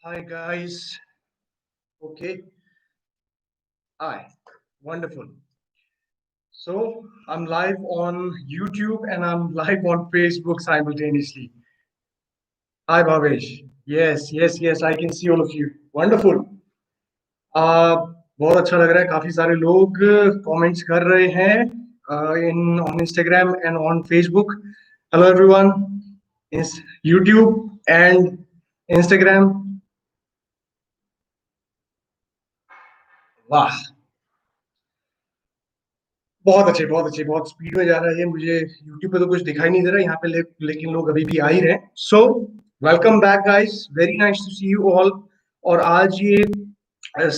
Hi guys. Okay. Hi. Wonderful. So I'm live on YouTube and I'm live on Facebook simultaneously. Hi Bhavesh. Yes. I can see all of you. Wonderful. बहुत अच्छा लग रहा है. काफी सारे लोग comments कर रहे हैं in on Instagram and on Facebook. Hello everyone. It's YouTube and Instagram. वाह, बहुत स्पीड में जा रहा है ये. मुझे यूट्यूब पे तो कुछ दिखाई नहीं दे रहा, यहाँ पे लेकिन लोग अभी भी आ ही रहे हैं. So welcome back guys, very nice to see you all. और आज ये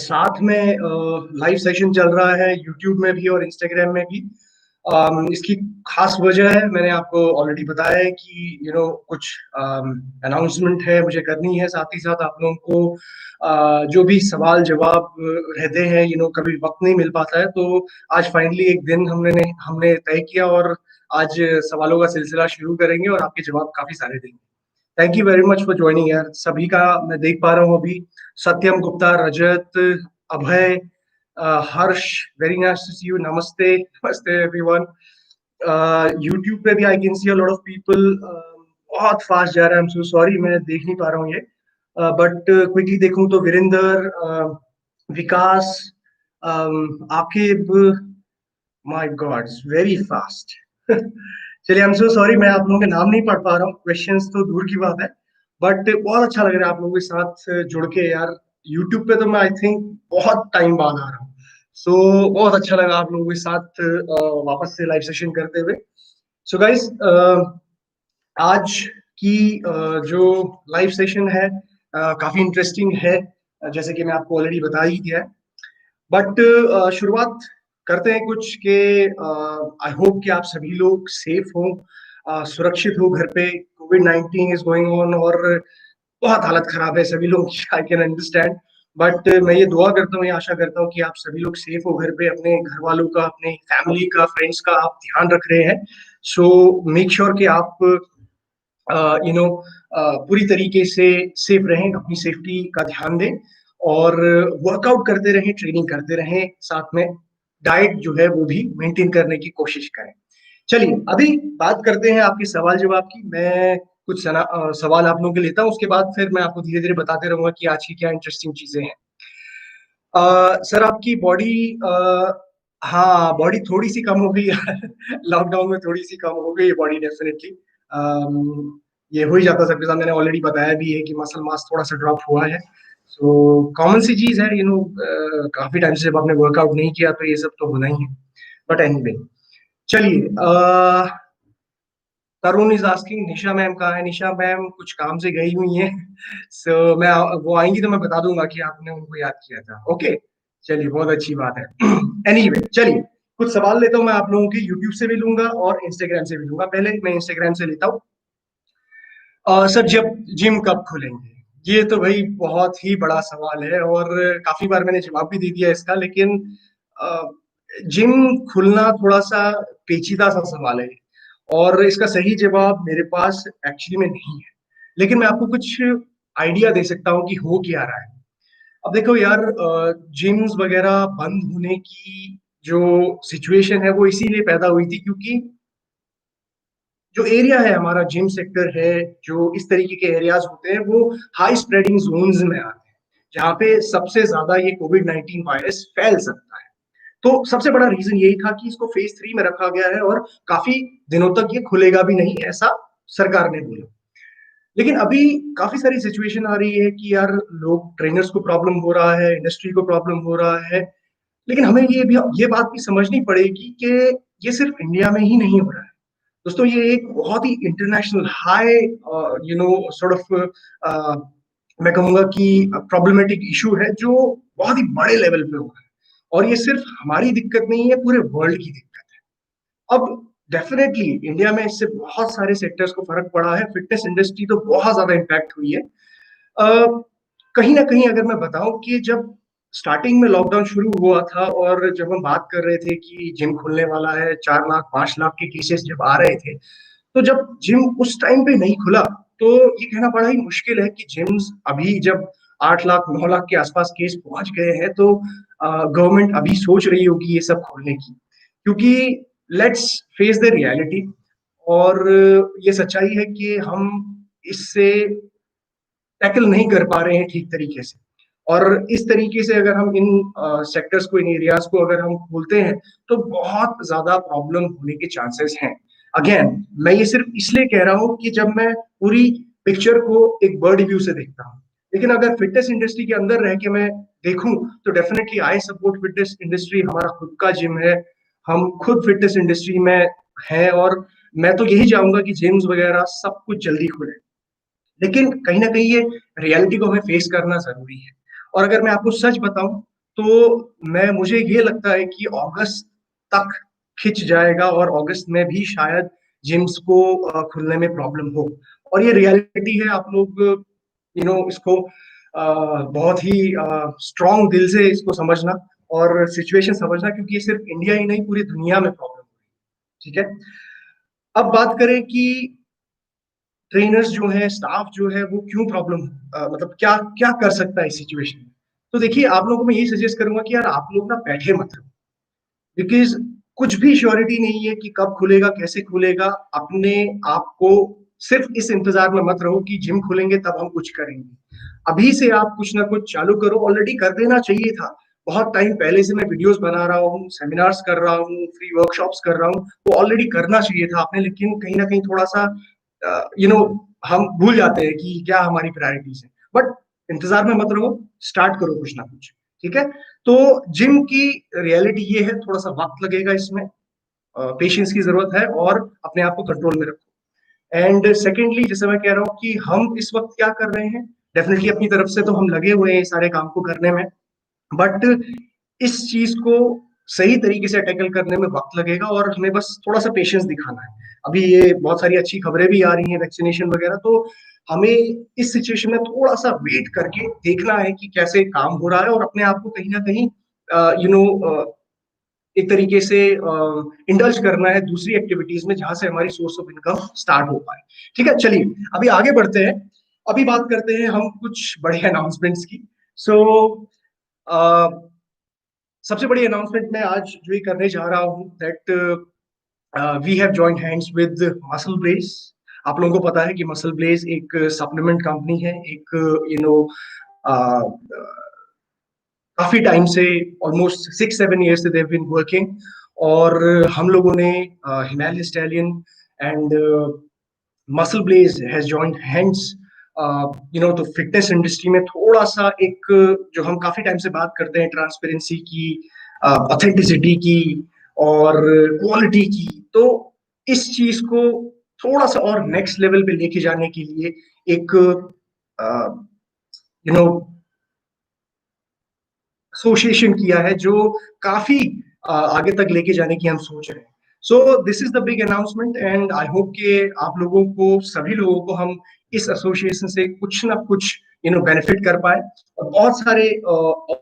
साथ में लाइव सेशन चल रहा है यूट्यूब में भी और इंस्टाग्राम में भी. इसकी खास वजह है, मैंने आपको ऑलरेडी बताया है कि कुछ अनाउंसमेंट है मुझे करनी है. साथ ही साथ आप लोगों को जो भी सवाल जवाब रहते हैं, कभी वक्त नहीं मिल पाता है, तो आज फाइनली एक दिन हमने हमने तय किया और आज सवालों का सिलसिला शुरू करेंगे और आपके जवाब काफी सारे देंगे. Thank you very much for joining यार. सभी का मैं देख पा रहा हूँ अभी. Satyam Gupta, Rajat, Abhay, Harsh, very nice to see you. नमस्ते नमस्ते एवरीवन. यूट्यूब पे भी I can see a lot of people. बहुत फास्ट जा रहा है. आई एम सो सॉरी, मैं देख नहीं पा रहा हूँ ये. बट क्विकली देखूं तो Virendra, Vikas, Aqib, my God very fast. चलिए, आई एम सो सॉरी, मैं आप लोगों के नाम नहीं पढ़ पा रहा हूँ. क्वेश्चंस तो दूर की बात है, बट बहुत अच्छा लग रहा है आप लोगों के साथ जुड़ के यार. यूट्यूब पे तो मैं आई थिंक बहुत टाइम बाद आ रहा हूँ. सो बहुत अच्छा लगा आप लोगों के साथ वापस से लाइव सेशन करते हुए. सो गाइस, आज की जो लाइव सेशन है काफी इंटरेस्टिंग है, जैसे कि मैं आपको ऑलरेडी बता ही दिया है. बट शुरुआत करते हैं कुछ के. आई होप कि आप सभी लोग सेफ हो, सुरक्षित हो घर पे. कोविड-19 इज गोइंग ऑन और बहुत हालत खराब है सभी लोग. I can understand. बट मैं ये दुआ करता हूँ, ये आशा करता हूँ कि आप सभी लोग सेफ हो घर पे, अपने घर वालों का, अपने फैमिली का, फ्रेंड्स का आप ध्यान रख रहे हैं. सो मेक श्योर कि आप पूरी तरीके से सेफ रहें, अपनी सेफ्टी का ध्यान दें और वर्कआउट करते रहें, ट्रेनिंग करते रहें. साथ में डाइट जो है वो भी मेंटेन करने की कोशिश करें. चलिए, अभी बात करते हैं आपके सवाल जवाब की. मैं कुछ सवाल आप लोगों के लेता हूँ, उसके बाद फिर मैं आपको धीरे धीरे बताते रहूंगा कि आज की क्या इंटरेस्टिंग चीजें हैं. सर, आपकी बॉडी, हाँ, बॉडी थोड़ी सी कम हो गई है. लॉकडाउन में थोड़ी सी कम हो गई है बॉडी, डेफिनेटली. ये हो ही जाता है सबके साथ. मैंने ऑलरेडी बताया भी है कि मसल मास थोड़ा सा ड्रॉप हुआ है. सो कॉमन सी चीज है, काफी टाइम से जब आपने वर्कआउट नहीं किया तो ये सब तो होना ही है. बट एनीवे, चलिए. तरुण इज आस्किंग निशा मैम कहाँ है. निशा मैम कुछ काम से गई हुई हैं. सो मैं, वो आएंगी तो मैं बता दूंगा कि आपने उनको याद किया था. ओके, चलिए, बहुत अच्छी बात है. एनीवे, चलिए, कुछ सवाल लेता हूँ मैं आप लोगों के. यूट्यूब से भी लूंगा और इंस्टाग्राम से भी लूंगा. पहले मैं इंस्टाग्राम से लेता हूँ. सर, जब जिम कब खुलेंगे? ये तो भाई बहुत ही बड़ा सवाल है और काफी बार मैंने जवाब भी दे दिया इसका, लेकिन जिम खुलना थोड़ा सा पेचीदा सा सवाल है और इसका सही जवाब मेरे पास एक्चुअली में नहीं है. लेकिन मैं आपको कुछ आइडिया दे सकता हूँ कि हो क्या रहा है. अब देखो यार, जिम्स वगैरह बंद होने की जो सिचुएशन है वो इसीलिए पैदा हुई थी क्योंकि जो एरिया है हमारा, जिम सेक्टर है, जो इस तरीके के एरियाज होते हैं वो हाई स्प्रेडिंग जोन्स में आते हैं, जहाँ पे सबसे ज्यादा ये कोविड-19 वायरस फैल सकता है. तो सबसे बड़ा रीजन यही था कि इसको फेज 3 में रखा गया है और काफी दिनों तक ये खुलेगा भी नहीं, ऐसा सरकार ने बोला. लेकिन अभी काफी सारी सिचुएशन आ रही है कि यार, लोग, ट्रेनर्स को प्रॉब्लम हो रहा है, इंडस्ट्री को प्रॉब्लम हो रहा है. लेकिन हमें ये बात भी समझनी पड़ेगी कि ये सिर्फ इंडिया में ही नहीं हो रहा है दोस्तों. ये एक बहुत ही इंटरनेशनल हाई, सॉर्ट ऑफ, मैं कहूंगा कि प्रॉब्लमेटिक इशू है जो बहुत ही बड़े लेवल पे हो रहा है. और ये सिर्फ हमारी दिक्कत नहीं है, पूरे वर्ल्ड की दिक्कत है. अब डेफिनेटली इंडिया में इससे बहुत सारे सेक्टर्स को फर्क पड़ा है. फिटनेस इंडस्ट्री तो बहुत ज्यादा इम्पैक्ट हुई है. कहीं ना कहीं अगर मैं बताऊं कि जब स्टार्टिंग में लॉकडाउन शुरू हुआ था और जब हम बात कर रहे थे कि जिम खुलने वाला है, 4 लाख 5 लाख के केसेस जब आ रहे थे, तो जब जिम उस टाइम पे नहीं खुला तो ये कहना बड़ा ही मुश्किल है कि जिम्स अभी जब 8 लाख 9 लाख के आसपास केस पहुंच गए हैं, तो गवर्नमेंट अभी सोच रही होगी ये सब खोलने की, क्योंकि लेट्स फेस द रियलिटी। और ये सच्चाई है कि हम इससे टैकल नहीं कर पा रहे हैं ठीक तरीके से। और इस तरीके से अगर हम इन सेक्टर्स को, इन एरियाज को अगर हम खोलते हैं, तो बहुत ज्यादा प्रॉब्लम होने के चांसेस हैं। अगेन, मैं ये सिर्फ इसलिए कह रहा हूँ कि जब मैं पूरी पिक्चर को एक बर्ड व्यू से देखता हूँ, लेकिन अगर फिटनेस इंडस्ट्री के अंदर रह के मैं देखूं, तो definitely I support fitness industry. हमारा खुद का जिम है, हम खुद फिटनेस इंडस्ट्री में हैं, और मैं तो यही चाहूंगा कि जिम्स वगैरह सब कुछ जल्दी खुले। लेकिन कहीं ना कहीं ये रियलिटी को हमें फेस करना जरूरी है। और अगर मैं आपको सच बताऊं, तो मैं मुझे ये लगता है कि अगस्त तक खिंच जाएगा, और अगस्त में भी शायद जिम्स को खुलने में प्रॉब्लम हो। और ये रियलिटी है, आप लोग इसको बहुत ही स्ट्रांग दिल से इसको समझना और सिचुएशन समझना, क्योंकि ये सिर्फ इंडिया ही नहीं, पूरी दुनिया में प्रॉब्लम है। ठीक है, अब बात करें कि ट्रेनर्स जो है, स्टाफ जो है, वो क्यों प्रॉब्लम, मतलब क्या क्या कर सकता है इस सिचुएशन में। तो देखिए, आप लोगों को मैं यही सजेस्ट करूंगा कि यार आप लोग ना बैठे मत रहो, बिकॉज कुछ भी श्योरिटी नहीं है कि कब खुलेगा, कैसे खुलेगा। अपने आप को सिर्फ इस इंतजार में मत रहो कि जिम खुलेंगे तब हम कुछ करेंगे। अभी से आप कुछ ना कुछ चालू करो, ऑलरेडी कर देना चाहिए था। बहुत टाइम पहले से मैं वीडियोस बना रहा हूँ, सेमिनार्स कर रहा हूँ, फ्री वर्कशॉप्स कर रहा हूँ, वो ऑलरेडी करना चाहिए था आपने। लेकिन कहीं ना कहीं थोड़ा सा यू नो हम भूल जाते हैं कि क्या हमारी प्रायोरिटीज है। बट इंतजार में मत रहो, स्टार्ट करो कुछ ना कुछ। ठीक है, तो जिम की रियलिटी ये है, थोड़ा सा वक्त लगेगा इसमें, पेशेंस की जरूरत है, और अपने आप को कंट्रोल में रखो। एंड सेकेंडली, जैसे मैं कह रहा हूँ कि हम इस वक्त क्या कर रहे हैं, डेफिनेटली अपनी तरफ से तो हम लगे हुए हैं सारे काम को करने में, बट इस चीज को सही तरीके से टैकल करने में वक्त लगेगा, और हमें बस थोड़ा सा पेशेंस दिखाना है। अभी ये बहुत सारी अच्छी खबरें भी आ रही हैं, वैक्सीनेशन वगैरह, तो हमें इस सिचुएशन में थोड़ा सा वेट करके देखना है कि कैसे काम हो रहा है, और अपने आप को कहीं ना कहीं यू नो एक तरीके से इंडल्ज करना है दूसरी एक्टिविटीज में, जहां से हमारी सोर्स ऑफ इनकम स्टार्ट हो पाए। ठीक है, चलिए अभी आगे बढ़ते हैं। अभी बात करते हैं हम कुछ बड़े अनाउंसमेंट्स की। सो सबसे बड़ी अनाउंसमेंट मैं आज जो ये करने जा रहा हूँ, that we have joined hands with Muscle Blaze. आप लोगों को पता है कि मसल ब्लेज एक सप्लीमेंट कंपनी है, एक यू नो काफी टाइम से, ऑलमोस्ट 6-7 years से, देव बीन वर्किंग। और हम लोगों ने Himalaya stallion and Muscle Blaze has joined hands. तो फिटनेस इंडस्ट्री में थोड़ा सा एक, जो हम काफी टाइम से बात करते हैं, ट्रांसपेरेंसी की, ऑथेंटिसिटी की, और क्वालिटी की, तो इस चीज को थोड़ा सा और नेक्स्ट लेवल पे लेके जाने के लिए एक यू नो एसोसिएशन किया है, जो काफी आगे तक लेके जाने की हम सोच रहे हैं। सो this is the big announcement, and I hope कि आप लोगों को, सभी लोगों को, हम इस एसोसिएशन से कुछ ना कुछ बेनिफिट कर पाए। और बहुत सारे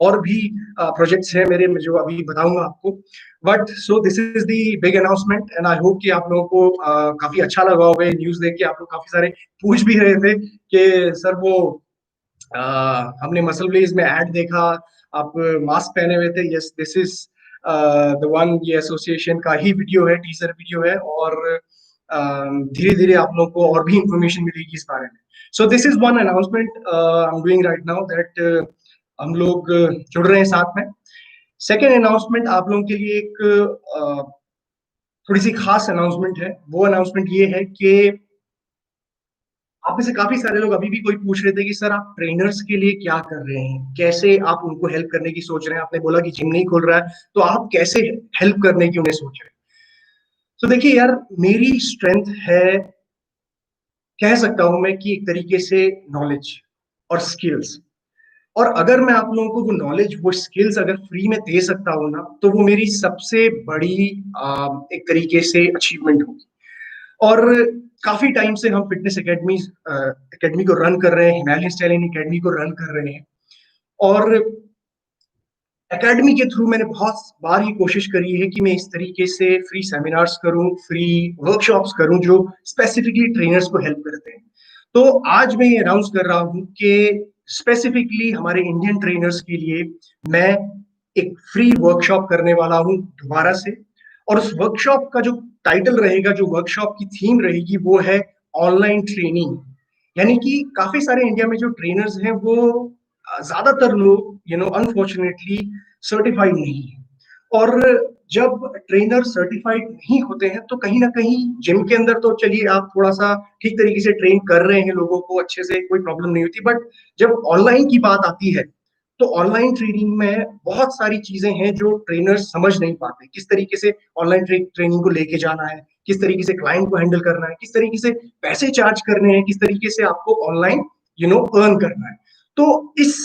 और भी प्रोजेक्ट्स हैं मेरे में, जो अभी बताऊंगा आपको। But so this is the big announcement, and I hope कि आप लोगों को काफी अच्छा लगा होगा ये न्यूज देख के। आप लोग काफी सारे पूछ भी रहे थे कि सर वो हमने मसल ब्लेज में ऐड देखा, आप मास्क पहने हुए थे। Yes, this is the one, ये एसोसिएशन का ही वीडियो है, टीजर वीडियो है, और धीरे धीरे आप लोगों को और भी इंफॉर्मेशन मिलेगी इस बारे में। सो this is one announcement I am doing right now, that हम लोग जुड़ रहे हैं साथ में। सेकेंड अनाउंसमेंट आप लोगों के लिए एक थोड़ी सी खास अनाउंसमेंट है। वो अनाउंसमेंट ये है कि आप में से काफी सारे लोग अभी भी कोई पूछ रहे थे कि सर आप ट्रेनर्स के लिए क्या कर रहे हैं, कैसे आप उनको हेल्प करने की सोच रहे हैं। आपने बोला कि जिम नहीं खोल रहा है, तो आप कैसे हेल्प करने की उन्हें सोच रहे हैं। तो देखिए यार, मेरी स्ट्रेंथ है, कह सकता हूं मैं, कि एक तरीके से नॉलेज और स्किल्स। और अगर मैं आप लोगों को वो नॉलेज, वो स्किल्स अगर फ्री में दे सकता हूँ ना, तो वो मेरी सबसे बड़ी एक तरीके से अचीवमेंट होगी। और काफी टाइम से हम फिटनेस एकेडमी एकेडमी को रन कर रहे हैं, हिमालयन स्टाइलिंग एकेडमी को रन कर रहे हैं। और एकेडमी के थ्रू मैंने बहुत बार ही कोशिश करी है कि मैं इस तरीके से फ्री सेमिनार्स करूं, फ्री वर्कशॉप्स करूं, जो स्पेसिफिकली ट्रेनर्स को हेल्प करते हैं। तो आज मैं ये अनाउंस कर रहा हूं कि स्पेसिफिकली हमारे इंडियन ट्रेनर्स के लिए मैं एक फ्री वर्कशॉप करने वाला हूं दोबारा से। और उस वर्कशॉप का जो टाइटल रहेगा, जो वर्कशॉप की थीम रहेगी, वो है ऑनलाइन ट्रेनिंग। यानी कि काफी सारे इंडिया में जो ट्रेनर्स हैं वो ज्यादातर लोग अनफॉर्चुनेटली सर्टिफाइड नहीं है। और जब ट्रेनर सर्टिफाइड नहीं होते हैं तो कहीं ना कहीं जिम के अंदर तो चलिए आप थोड़ा सा ठीक तरीके से ट्रेन कर रहे हैं लोगों को अच्छे से, कोई प्रॉब्लम नहीं होती। बट जब ऑनलाइन की बात आती है तो ऑनलाइन ट्रेनिंग में बहुत सारी चीजें हैं जो ट्रेनर्स समझ नहीं पाते। किस तरीके से ऑनलाइन ट्रेनिंग को लेके जाना है, किस तरीके से क्लाइंट को हैंडल करना है, किस तरीके से पैसे चार्ज करने हैं, किस तरीके से आपको ऑनलाइन अर्न करना है। तो इस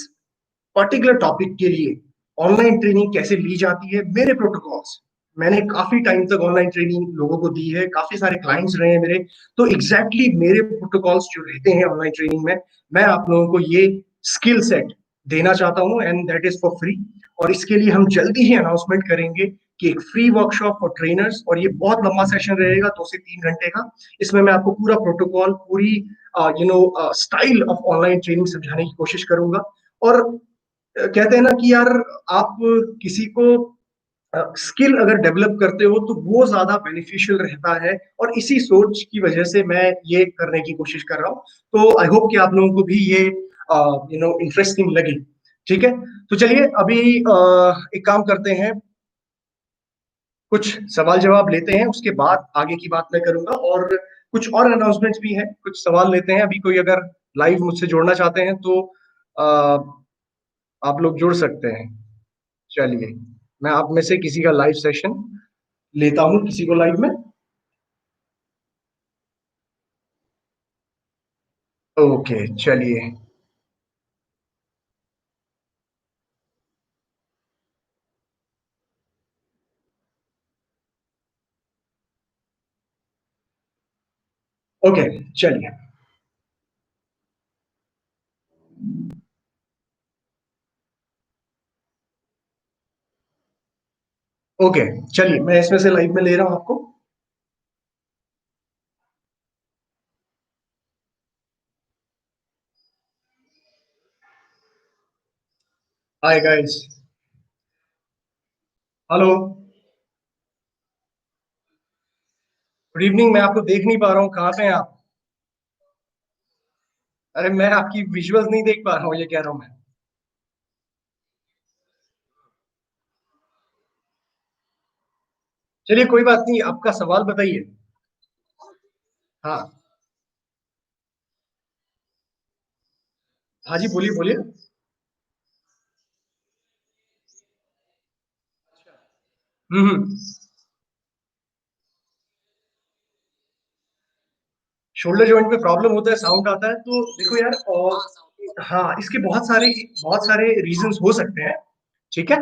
पर्टिकुलर टॉपिक के लिए ऑनलाइन ट्रेनिंग कैसे ली जाती है, मेरे प्रोटोकॉल्स, मैंने काफी टाइम तक ऑनलाइन ट्रेनिंग लोगों को दी है, काफी सारे क्लाइंट्स रहे हैं मेरे। तो एग्जैक्टली मेरे प्रोटोकॉल्स जो रहते हैं ऑनलाइन ट्रेनिंग में, मैं आप लोगों को ये स्किल सेट देना चाहता हूं, and that is for free. और इसके लिए हम जल्दी ही अनाउंसमेंट करेंगे कि एक फ्री वर्कशॉप फॉर ट्रेनर्स, और ये बहुत लंबा सेशन रहेगा, 2 से 3 घंटे का। इसमें मैं आपको पूरा प्रोटोकॉल, पूरी स्टाइल ऑफ ऑनलाइन ट्रेनिंग समझाने की कोशिश करूंगा। और कहते हैं ना कि यार, आप किसी को स्किल अगर डेवलप करते हो तो वो ज्यादा बेनिफिशियल रहता है, और इसी सोच की वजह से मैं ये करने की कोशिश कर रहा हूँ। तो आई होप कि आप लोगों को भी ये इंटरेस्टिंग लगे। ठीक है, तो चलिए अभी एक काम करते हैं, कुछ सवाल जवाब लेते हैं, उसके बाद आगे की बात मैं करूंगा। और कुछ और अनाउंसमेंट्स भी हैं, कुछ सवाल लेते हैं। अभी कोई अगर लाइव मुझसे जोड़ना चाहते हैं तो आप लोग जुड़ सकते हैं। चलिए, मैं आप में से किसी का लाइव सेशन लेता हूं, किसी को लाइव में। ओके, चलिए। ओके, चलिए। ओके, चलिए, मैं इसमें से लाइव में ले रहा हूं आपको। Hi guys. Hello. Good evening. मैं आपको देख नहीं पा रहा हूँ, कहाँ पे हैं आप? अरे, मैं आपकी विजुअल्स नहीं देख पा रहा हूँ, ये कह रहा हूँ मैं। चलिए, कोई बात नहीं, आपका सवाल बताइए। हाँ। हाँ जी, बोलिए बोलिए। हम्म। शोल्डर जॉइंट में प्रॉब्लम होता है, साउंड आता है, तो देखो यार, और हाँ, इसके बहुत सारे रीजंस हो सकते हैं। ठीक है,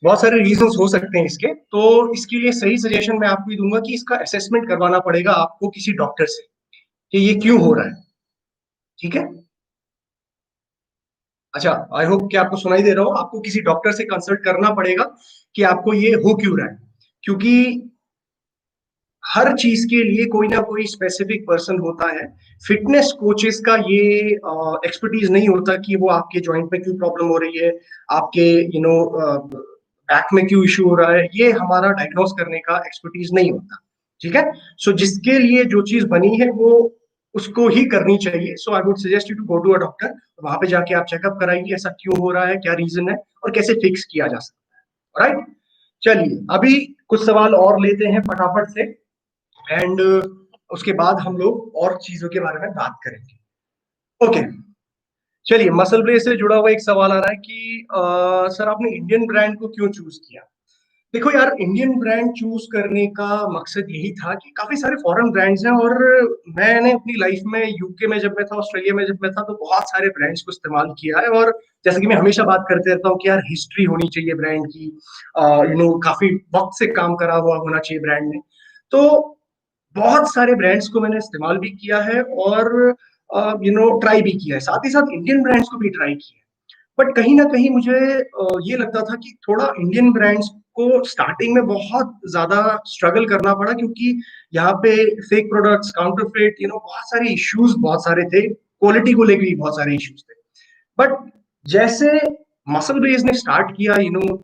बहुत सारे रीजंस हो सकते हैं इसके। तो इसके लिए सही सजेशन मैं आपको ही दूंगा कि इसका असेसमेंट करवाना पड़ेगा आपको किसी डॉक्टर से, कि ये क्यों हो रहा है। ठीक है। अच्छा, आई होप कि आपको सुनाई दे रहा हो। आपको किसी डॉक्टर से कंसल्ट करना पड़ेगा कि आपको ये हो क्यों रहा है, क्योंकि हर चीज के लिए कोई ना कोई स्पेसिफिक पर्सन होता है। फिटनेस कोचेस का ये एक्सपर्टीज नहीं होता कि वो आपके जॉइंट में क्यों प्रॉब्लम हो रही है, आपके बैक में क्यों इशू हो रहा है, ये हमारा डायग्नोस करने का एक्सपर्टीज नहीं होता। ठीक है। सो जिसके लिए जो चीज बनी है वो उसको ही करनी चाहिए। So I would suggest you to go to a doctor. वहां पे जाके आप चेकअप कराइए, ऐसा क्यों हो रहा है, क्या रीजन है, और कैसे फिक्स किया जा सकता है। राइट। चलिए, अभी कुछ सवाल और लेते हैं फटाफट से, एंड उसके बाद हम लोग और चीजों के बारे में बात करेंगे। ओके, चलिए। मसल ब्रेस से जुड़ा हुआ एक सवाल आ रहा है कि सर, आपने इंडियन ब्रांड को क्यों चूज किया? देखो यार, इंडियन ब्रांड चूज करने का मकसद यही था कि काफी सारे फॉरेन ब्रांड्स हैं, और मैंने अपनी लाइफ में यूके में जब मैं था, ऑस्ट्रेलिया में जब मैं था, तो बहुत सारे ब्रांड्स को इस्तेमाल किया है। और जैसे कि मैं हमेशा बात करते रहता हूँ कि यार, हिस्ट्री होनी चाहिए ब्रांड की, काफी वक्त से काम करा हुआ होना चाहिए ब्रांड में। तो बहुत सारे ब्रांड्स को मैंने इस्तेमाल भी किया है, और ट्राई भी किया है, साथ ही साथ इंडियन ब्रांड्स को भी ट्राई किया है। बट कहीं ना कहीं मुझे ये लगता था कि थोड़ा इंडियन ब्रांड्स को स्टार्टिंग में बहुत ज्यादा स्ट्रगल करना पड़ा, क्योंकि यहाँ पे फेक प्रोडक्ट्स, काउंटरफेट, बहुत सारे इश्यूज बहुत सारे थे, क्वालिटी को लेकर भी बहुत सारे इश्यूज थे। बट जैसे मसल बेस ने स्टार्ट किया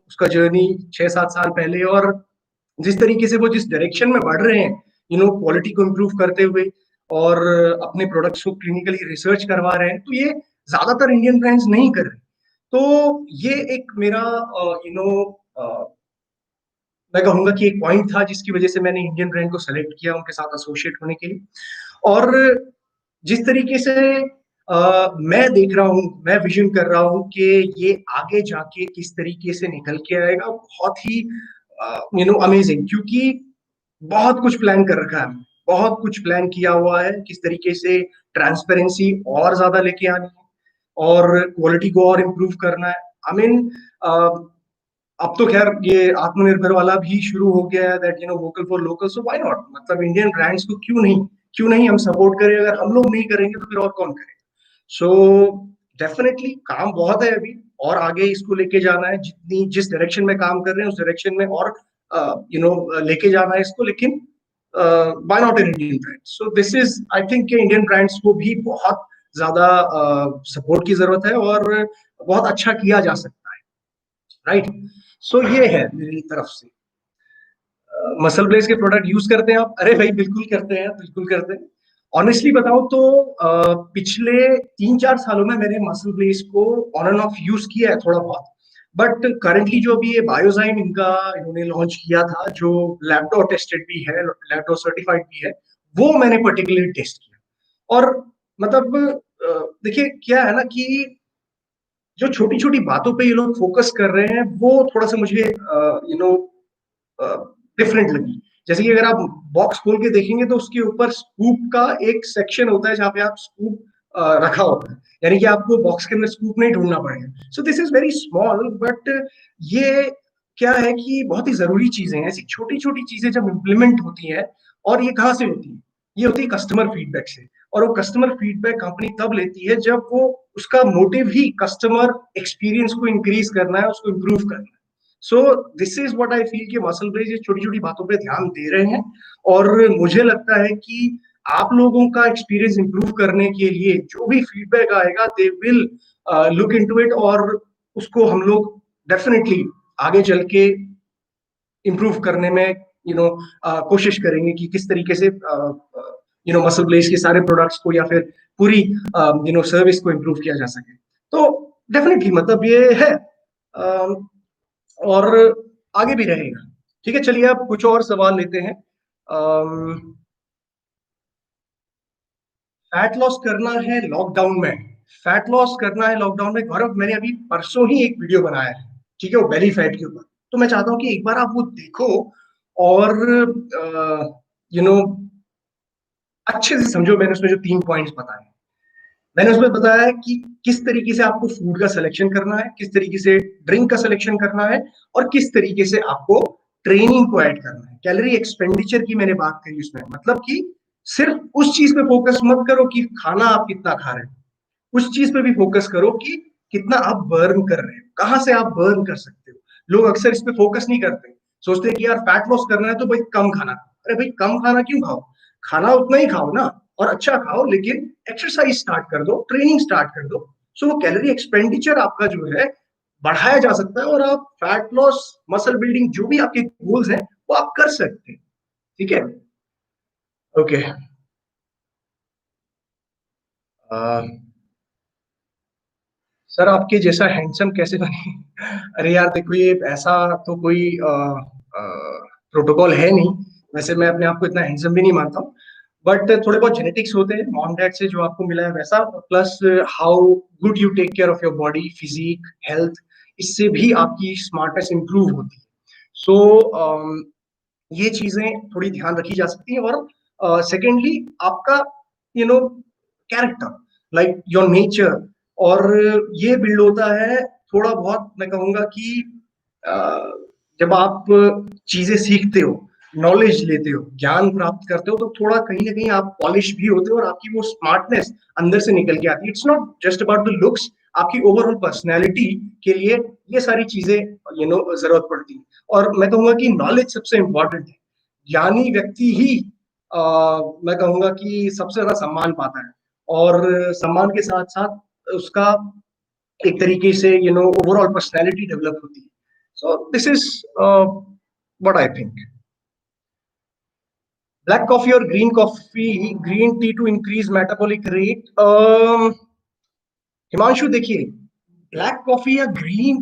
उसका जर्नी 6-7 साल पहले, और जिस तरीके से वो जिस डायरेक्शन में बढ़ रहे हैं क्वालिटी को इम्प्रूव करते हुए और अपने प्रोडक्ट्स को क्लिनिकली रिसर्च करवा रहे हैं, तो ये ज्यादातर इंडियन ब्रांड्स नहीं कर रहे। तो ये एक मेरा यू नो मैं कहूंगा कि एक पॉइंट था जिसकी वजह से मैंने इंडियन ब्रांड को सेलेक्ट किया उनके साथ एसोसिएट होने के लिए। और जिस तरीके से मैं देख रहा हूँ, मैं विजन कर रहा हूँ कि ये आगे जाके किस तरीके से निकल के आएगा, बहुत ही अमेजिंग, क्योंकि बहुत कुछ प्लान कर रखा है, बहुत कुछ प्लान किया हुआ है किस तरीके से ट्रांसपेरेंसी और ज्यादा लेके आनी है और क्वालिटी को और इम्प्रूव करना है। आई मीन अब तो खैर ये आत्मनिर्भर वाला भी शुरू हो गया है, that vocal for local, so why not, मतलब इंडियन ब्रांड्स को क्यों नहीं हम सपोर्ट करें। अगर हम लोग नहीं करेंगे तो फिर और कौन करेगा। सो डेफिनेटली काम बहुत है अभी, और आगे इसको लेके जाना है, जितनी जिस डायरेक्शन में काम कर रहे हैं उस डायरेक्शन में और लेके जाना है इसको। लेकिन why not in Indian brands. So this is, I think Indian brands को भी बहुत ज्यादा सपोर्ट की जरूरत है और बहुत अच्छा किया जा सकता है, राइट। सो ये है मेरी तरफ से। मसल ब्लेज के प्रोडक्ट यूज करते हैं आप? अरे भाई बिल्कुल करते हैं, बिल्कुल करते हैं। ऑनेस्टली बताऊं तो पिछले 3-4 सालों में मैंने मसल ब्लेज को ऑन एंड ऑफ यूज किया है थोड़ा बहुत। बट करंटली जो अभी ये बायोजाइम इनका इन्होंने लॉन्च किया था, जो लैबडो टेस्टेड भी है, लैबडो सर्टिफाइड भी है, वो मैंने पर्टिकुलरली टेस्ट किया। और मतलब देखिए क्या है ना कि जो छोटी छोटी बातों पे ये लोग फोकस कर रहे हैं वो थोड़ा सा मुझे डिफरेंट लगी। जैसे कि अगर आप बॉक्स खोल के देखेंगे तो उसके ऊपर स्कूप का एक सेक्शन होता है जहाँ पे आप स्कूप रखा होता है, यानी कि आपको बॉक्स के अंदर स्कूप नहीं ढूंढना पड़ेगा। सो this is very small, but ये क्या है कि बहुत ही जरूरी चीजें हैं। ऐसी छोटी छोटी चीजें जब इम्प्लीमेंट होती हैं, और ये कहाँ से होती है, ये होती है कस्टमर फीडबैक से। और वो कस्टमर फीडबैक कंपनी तब लेती है जब वो उसका मोटिव ही कस्टमर एक्सपीरियंस को इंक्रीज करना है, उसको इम्प्रूव करना है। So this is what I feel कि मसल ब्रेज ये छोटी छोटी बातों पे ध्यान दे रहे हैं। और मुझे लगता है कि आप लोगों का एक्सपीरियंस इंप्रूव करने के लिए जो भी फीडबैक आएगा they will look into it, और उसको हम लोग डेफिनेटली आगे चल के इम्प्रूव करने में कोशिश करेंगे कि किस तरीके से मसल ब्लेज के सारे प्रोडक्ट्स को या फिर पूरी सर्विस को इम्प्रूव किया जा सके। तो डेफिनेटली मतलब ये है, और आगे भी रहेगा। ठीक है, चलिए अब कुछ और सवाल लेते हैं। फैट लॉस करना है लॉकडाउन में, फैट लॉस करना है लॉकडाउन में गौरव, मैंने अभी परसों ही एक वीडियो बनाया है, ठीक है, वो बेली फैट के ऊपर। तो मैं चाहता हूँ कि एक बार आप वो देखो और यू नो अच्छे से समझो। मैंने उसमें जो 3 पॉइंट्स बताए, मैंने उसमें बताया है कि किस तरीके से आपको फूड का सिलेक्शन करना है, किस तरीके से ड्रिंक का सिलेक्शन करना है, और किस तरीके से आपको ट्रेनिंग को ऐड करना है। कैलोरी एक्सपेंडिचर की मैंने बात करी उसमें, मतलब कि सिर्फ उस चीज पे फोकस मत करो कि खाना आप कितना खा रहे हो, उस चीज पे भी फोकस करो कि कितना आप बर्न कर रहे हो, कहाँ से आप बर्न कर सकते हो। लोग अक्सर इस पे फोकस नहीं करते, सोचते हैं कि यार फैट लॉस करना है तो भाई कम खाना खाओ। अरे भाई कम खाना क्यों खाओ, खाना उतना ही खाओ ना, और अच्छा खाओ, लेकिन एक्सरसाइज स्टार्ट कर दो, ट्रेनिंग स्टार्ट कर दो। सो वो कैलोरी एक्सपेंडिचर आपका जो है बढ़ाया जा सकता है, और आप फैट लॉस, मसल बिल्डिंग, जो भी आपके गोल्स हैं वो आप कर सकते हैं। ठीक है, ओके। सर आपके जैसा हैंडसम कैसे बने? अरे यार देखो, ये ऐसा तो कोई प्रोटोकॉल है नहीं। वैसे मैं अपने आप को इतना हैंडसम भी नहीं मानता हूँ, बट थोड़े बहुत जेनेटिक्स होते हैं मॉम डैड से जो आपको मिला है वैसा, plus how good you take care of your body, physique, health, इससे भी आपकी स्मार्टनेस इंप्रूव होती है। सो ये चीजें थोड़ी ध्यान रखी जा सकती हैं। और सेकेंडली आपका no character, like your nature, और ये बिल्ड होता है थोड़ा बहुत, मैं कहूंगा कि जब आप चीजें सीखते हो, नॉलेज लेते हो, ज्ञान प्राप्त करते हो, तो थोड़ा कहीं ना कहीं आप पॉलिश भी होते हो और आपकी वो स्मार्टनेस अंदर से निकल के आती है। It's not just about the looks, आपकी ओवरऑल पर्सनैलिटी के लिए ये सारी चीजें जरूरत पड़ती है। और मैं कहूंगा कि नॉलेज सबसे इंपॉर्टेंट है। ज्ञानी व्यक्ति ही मैं कहूंगा कि सबसे ज्यादा सम्मान पाता है, और सम्मान के साथ साथ उसका एक तरीके से ओवरऑल पर्सनैलिटी डेवलप होती है. So this is what I think. Black coffee और green coffee, green tea to increase metabolic rate. Himanshu देखिए, ब्लैक कॉफी या ग्रीन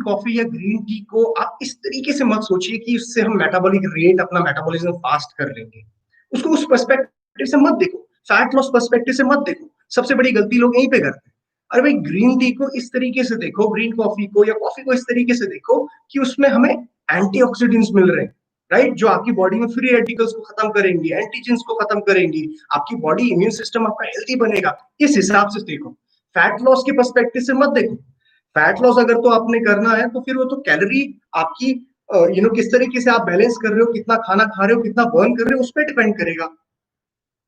टी को आप इस तरीके से मत सोचिए कि उससे हम मेटाबॉलिक रेट, अपना मेटाबॉलिज्म फास्ट कर लेंगे. उसको उस पर्सपेक्टिव से मत देखो, फैट लॉस पर्सपेक्टिव से मत देखो. सबसे बड़ी गलती लोग यहीं पे करते हैं. अरे भाई, ग्रीन टी को इस तरीके से देखो, ग्रीन कॉफी को या कॉफी को इस तरीके से देखो कि उसमें हमें एंटीऑक्सीडेंट्स मिल रहे हैं, राइट, जो आपकी बॉडी में फ्री रेडिकल्स को खत्म करेंगी, एंटीजेंस को खत्म करेंगी, आपकी बॉडी इम्यून सिस्टम आपका हेल्दी बनेगा. इस हिसाब से देखो, फैट लॉस के पर्सपेक्टिव से मत देखो. फैट लॉस अगर तो आपने करना है तो फिर वो तो कैलोरी आपकी किस तरीके से आप बैलेंस कर रहे हो, कितना खाना खा रहे हो, कितना बर्न कर रहे हो, उस पर डिपेंड करेगा.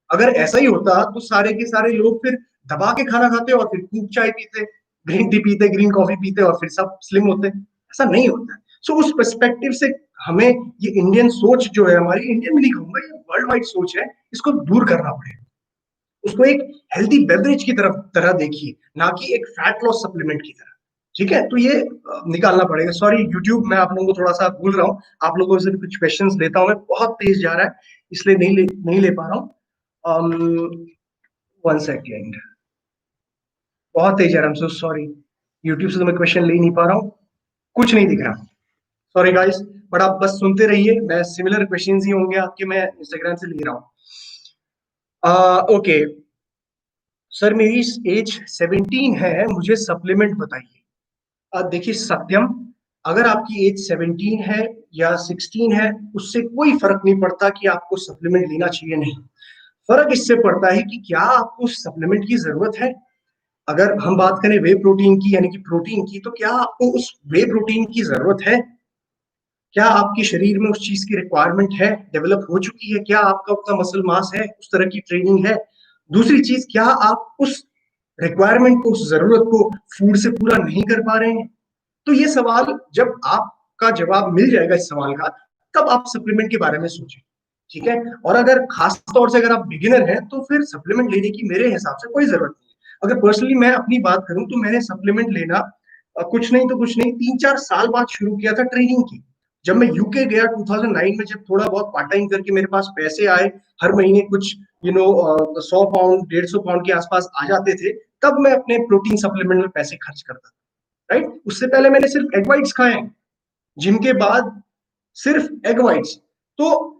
अगर ऐसा ही होता तो सारे के सारे लोग फिर दबा के खाना खाते और फिर खूब चाय पीते, ग्रीन टी पीते, ग्रीन कॉफी पीते और फिर सब स्लिम होते. ऐसा नहीं होता है. सो उस पर्सपेक्टिव से हमें ये इंडियन सोच जो है, हमारी इंडियन भी नहीं कहूंगा, ये वर्ल्ड वाइड सोच है, इसको दूर करना पड़ेगा. उसको एक हेल्दी बेवरेज की तरह देखिए, ना कि एक फैट लॉस सप्लीमेंट की तरह. ठीक है, तो ये निकालना पड़ेगा. सॉरी यूट्यूब, मैं आप लोगों को थोड़ा सा भूल रहा हूँ. आप लोगों से भी कुछ क्वेश्चंस लेता हूँ, मैं बहुत तेज जा रहा है इसलिए नहीं ले पा रहा हूँ. 1 सेकेंड, बहुत तेज जा रहा है. सो सॉरी, यूट्यूब से तो मैं क्वेश्चन ले नहीं पा रहा हूँ, कुछ नहीं दिख रहा. सॉरी गाइस, बट आप बस सुनते रहिए, मैं सिमिलर क्वेश्चंस ही होंगे आपके, मैं इंस्टाग्राम से ले रहा हूँ. ओके सर, मेरी एज 17 है, मुझे सप्लीमेंट बताइए. देखिए सत्यम, अगर आपकी एज 17 है या 16 है, उससे कोई फर्क नहीं पड़ता कि आपको सप्लीमेंट लेना चाहिए नहीं. फर्क इससे पड़ता है कि क्या आपको सप्लीमेंट की जरूरत है. अगर हम बात करें वे प्रोटीन की, यानी कि प्रोटीन की, तो क्या आपको उस वे प्रोटीन की जरूरत है. क्या आपके शरीर में उस चीज की रिक्वायरमेंट है, डेवलप हो चुकी है, क्या आपका उतना मसल मास है, उस तरह की ट्रेनिंग है. दूसरी चीज, क्या आप उस रिक्वायरमेंट को, उस जरूरत को फूड से पूरा नहीं कर पा रहे हैं. तो ये सवाल जब आपका जवाब मिल जाएगा इस सवाल का, तब आप सप्लीमेंट के बारे में सोचें. ठीक है, और अगर खास तौर से अगर आप बिगिनर हैं तो फिर सप्लीमेंट लेने की मेरे हिसाब से कोई जरूरत नहीं. अगर पर्सनली मैं अपनी बात करूं तो मैंने सप्लीमेंट लेना कुछ नहीं तो कुछ नहीं 3-4 साल बाद शुरू किया था, ट्रेनिंग की. जब मैं यूके गया 2009 में, जब थोड़ा बहुत पार्ट टाइम करके मेरे पास पैसे आए, हर महीने कुछ 100 पाउंड 150 पाउंड के आसपास आ जाते थे, तब मैं अपने प्रोटीन सप्लीमेंट में पैसे खर्च करता था. राइट, उससे पहले मैंने सिर्फ एग वाइट्स खाए हैं, जिम के बाद सिर्फ एग वाइट्स. तो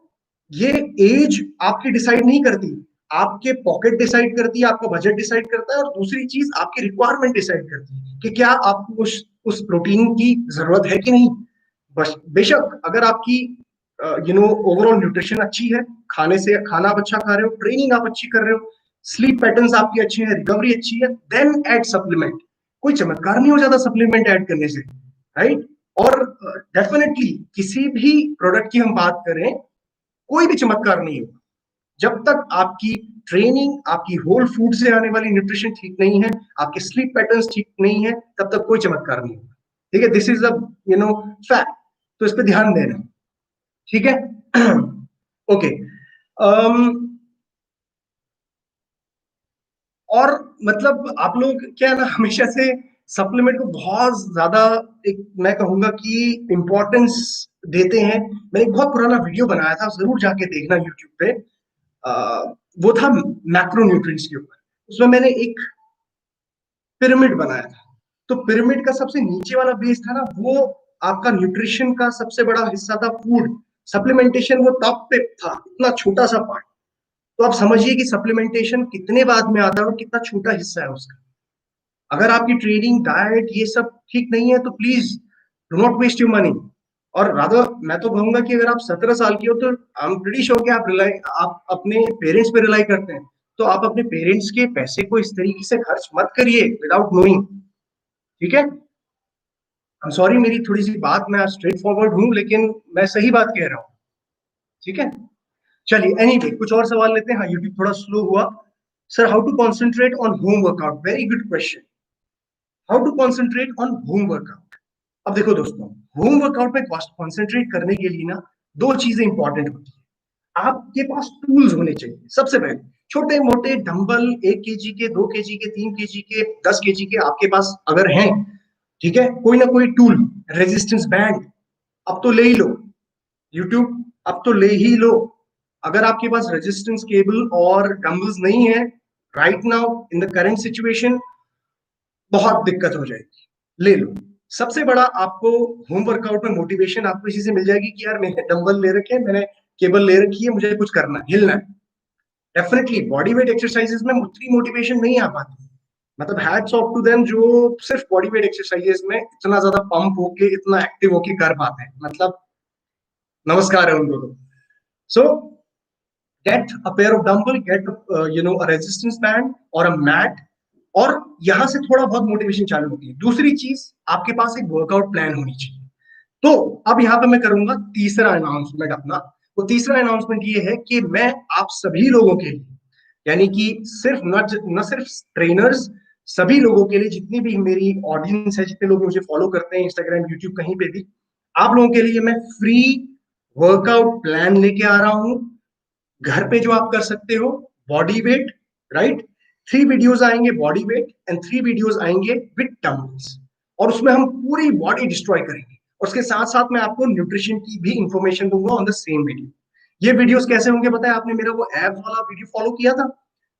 ये एज आपकी डिसाइड नहीं करती, आपके पॉकेट डिसाइड करती है, आपका बजट डिसाइड करता है, और दूसरी चीज आपकी रिक्वायरमेंट डिसाइड करती है कि क्या आपको उस प्रोटीन की जरूरत है कि नहीं. बस बेशक अगर आपकी ओवरऑल न्यूट्रिशन अच्छी है, खाना आप अच्छा खा रहे हो, ट्रेनिंग आप अच्छी कर रहे हो, स्लीप पैटर्न्स आपकी अच्छे हैं, रिकवरी अच्छी है, देन ऐड सप्लीमेंट. कोई चमत्कार नहीं हो जाता सप्लीमेंट ऐड करने से, राइट. और डेफिनेटली किसी भी प्रोडक्ट की हम बात करें, कोई भी चमत्कार नहीं होगा जब तक आपकी ट्रेनिंग, आपकी होल फूड से आने वाली न्यूट्रिशन ठीक नहीं है, आपके स्लीप पैटर्न्स ठीक नहीं है, तब तक कोई चमत्कार नहीं होगा. ठीक है, दिस इज अ फैक्ट. तो इस पर ध्यान देना. ठीक है. ओके. और मतलब आप लोग क्या ना, हमेशा से सप्लीमेंट को बहुत ज्यादा, एक मैं कहूंगा कि इंपॉर्टेंस देते हैं. मैंने एक बहुत पुराना वीडियो बनाया था, जरूर जाके देखना यूट्यूब पे. वो था मैक्रो न्यूट्रिएंट्स के ऊपर. उसमें मैंने एक पिरामिड बनाया था. तो पिरामिड का सबसे नीचे वाला बेस था ना, वो आपका न्यूट्रिशन का सबसे बड़ा हिस्सा था फूड. सप्लीमेंटेशन वो टॉप पे था, इतना छोटा सा पार्ट. तो आप समझिए कि सप्लीमेंटेशन कितने बाद में आता है और कितना छोटा हिस्सा है उसका. अगर आपकी ट्रेनिंग, डाइट, ये सब ठीक नहीं है तो please do not waste your money. और रादर मैं तो कहूंगा कि अगर आप 17 साल की हो तो आई एम प्रीटी श्योर कि आप अपने पेरेंट्स पे रिलाई करते हैं, तो आप अपने पेरेंट्स के पैसे को इस तरीके से खर्च मत करिए विदाउट नोइंग. ठीक है. आई एम सॉरी, मेरी थोड़ी सी बात, मैं स्ट्रेट फॉरवर्ड हूँ लेकिन मैं सही बात कह रहा हूँ. ठीक है. चलिए, एनीवे कुछ और सवाल लेते हैं. हाँ, यूट्यूब थोड़ा स्लो हुआ. Sir, how to concentrate on home workout, very good question. How to concentrate on home workout. अब देखो दोस्तों, होम वर्कआउट में कॉन्सेंट्रेट करने के लिए ना, दो चीजें इंपॉर्टेंट होती है. आपके पास टूल्स होने चाहिए. सबसे पहले छोटे मोटे डंबल, 1 kg के, 2 kg के, 3 kg के, 10 kg के आपके पास अगर हैं, ठीक है, कोई ना कोई टूल, रेजिस्टेंस बैंड अब तो ले ही लो, यूट्यूब अब तो ले ही लो। अगर आपके पास रेजिस्टेंस केबल और डंबल्स नहीं है right now in the current situation, बहुत दिक्कत हो जाएगी, ले लो। सबसे बड़ा आपको होम वर्कआउट में मोटिवेशन आपको इसी से मिल जाएगी कि यार मैंने डंबल ले रखे हैं, मैंने केबल ले रखी है, मुझे कुछ करना है, हिलना है। डेफिनेटली बॉडी वेट एक्सरसाइजेस में उतनी मोटिवेशन नहीं आ पाती, मतलब हैट्स ऑफ टू देम जो सिर्फ बॉडी वेट एक्सरसाइजेस में इतना ज्यादा पंप होके इतना एक्टिव होके कर पाते हैं, मतलब नमस्कार है उन लोगों को। सो get a pair of dumbbell, get a resistance band और अ मैट, और यहां से थोड़ा बहुत मोटिवेशन चालू होती है। दूसरी चीज, आपके पास एक वर्कआउट प्लान होनी चाहिए। तो अब यहाँ पे मैं करूंगा तीसरा अनाउंसमेंट अपना। वो तीसरा अनाउंसमेंट ये है कि मैं आप सभी लोगों के लिए, यानी कि सिर्फ न सिर्फ ट्रेनर्स, सभी लोगों के लिए, जितनी भी मेरी ऑडियंस है, जितने लोग मुझे फॉलो करते हैं इंस्टाग्राम यूट्यूब कहीं पे भी, आप लोगों के लिए मैं फ्री वर्कआउट प्लान लेके आ रहा हूं। घर पे जो आप कर सकते हो, बॉडी वेट, राइट, 3 वीडियोस आएंगे बॉडी वेट एंड 3 वीडियोस आएंगे विद डंबल्स, और उसमें हम पूरी बॉडी डिस्ट्रॉय करेंगे। और उसके साथ साथ मैं आपको न्यूट्रिशन की भी इंफॉर्मेशन दूंगा ऑन द सेम वीडियो। ये वीडियोस कैसे होंगे पता है, आपने मेरा वो एब्स वाला वीडियो फॉलो किया था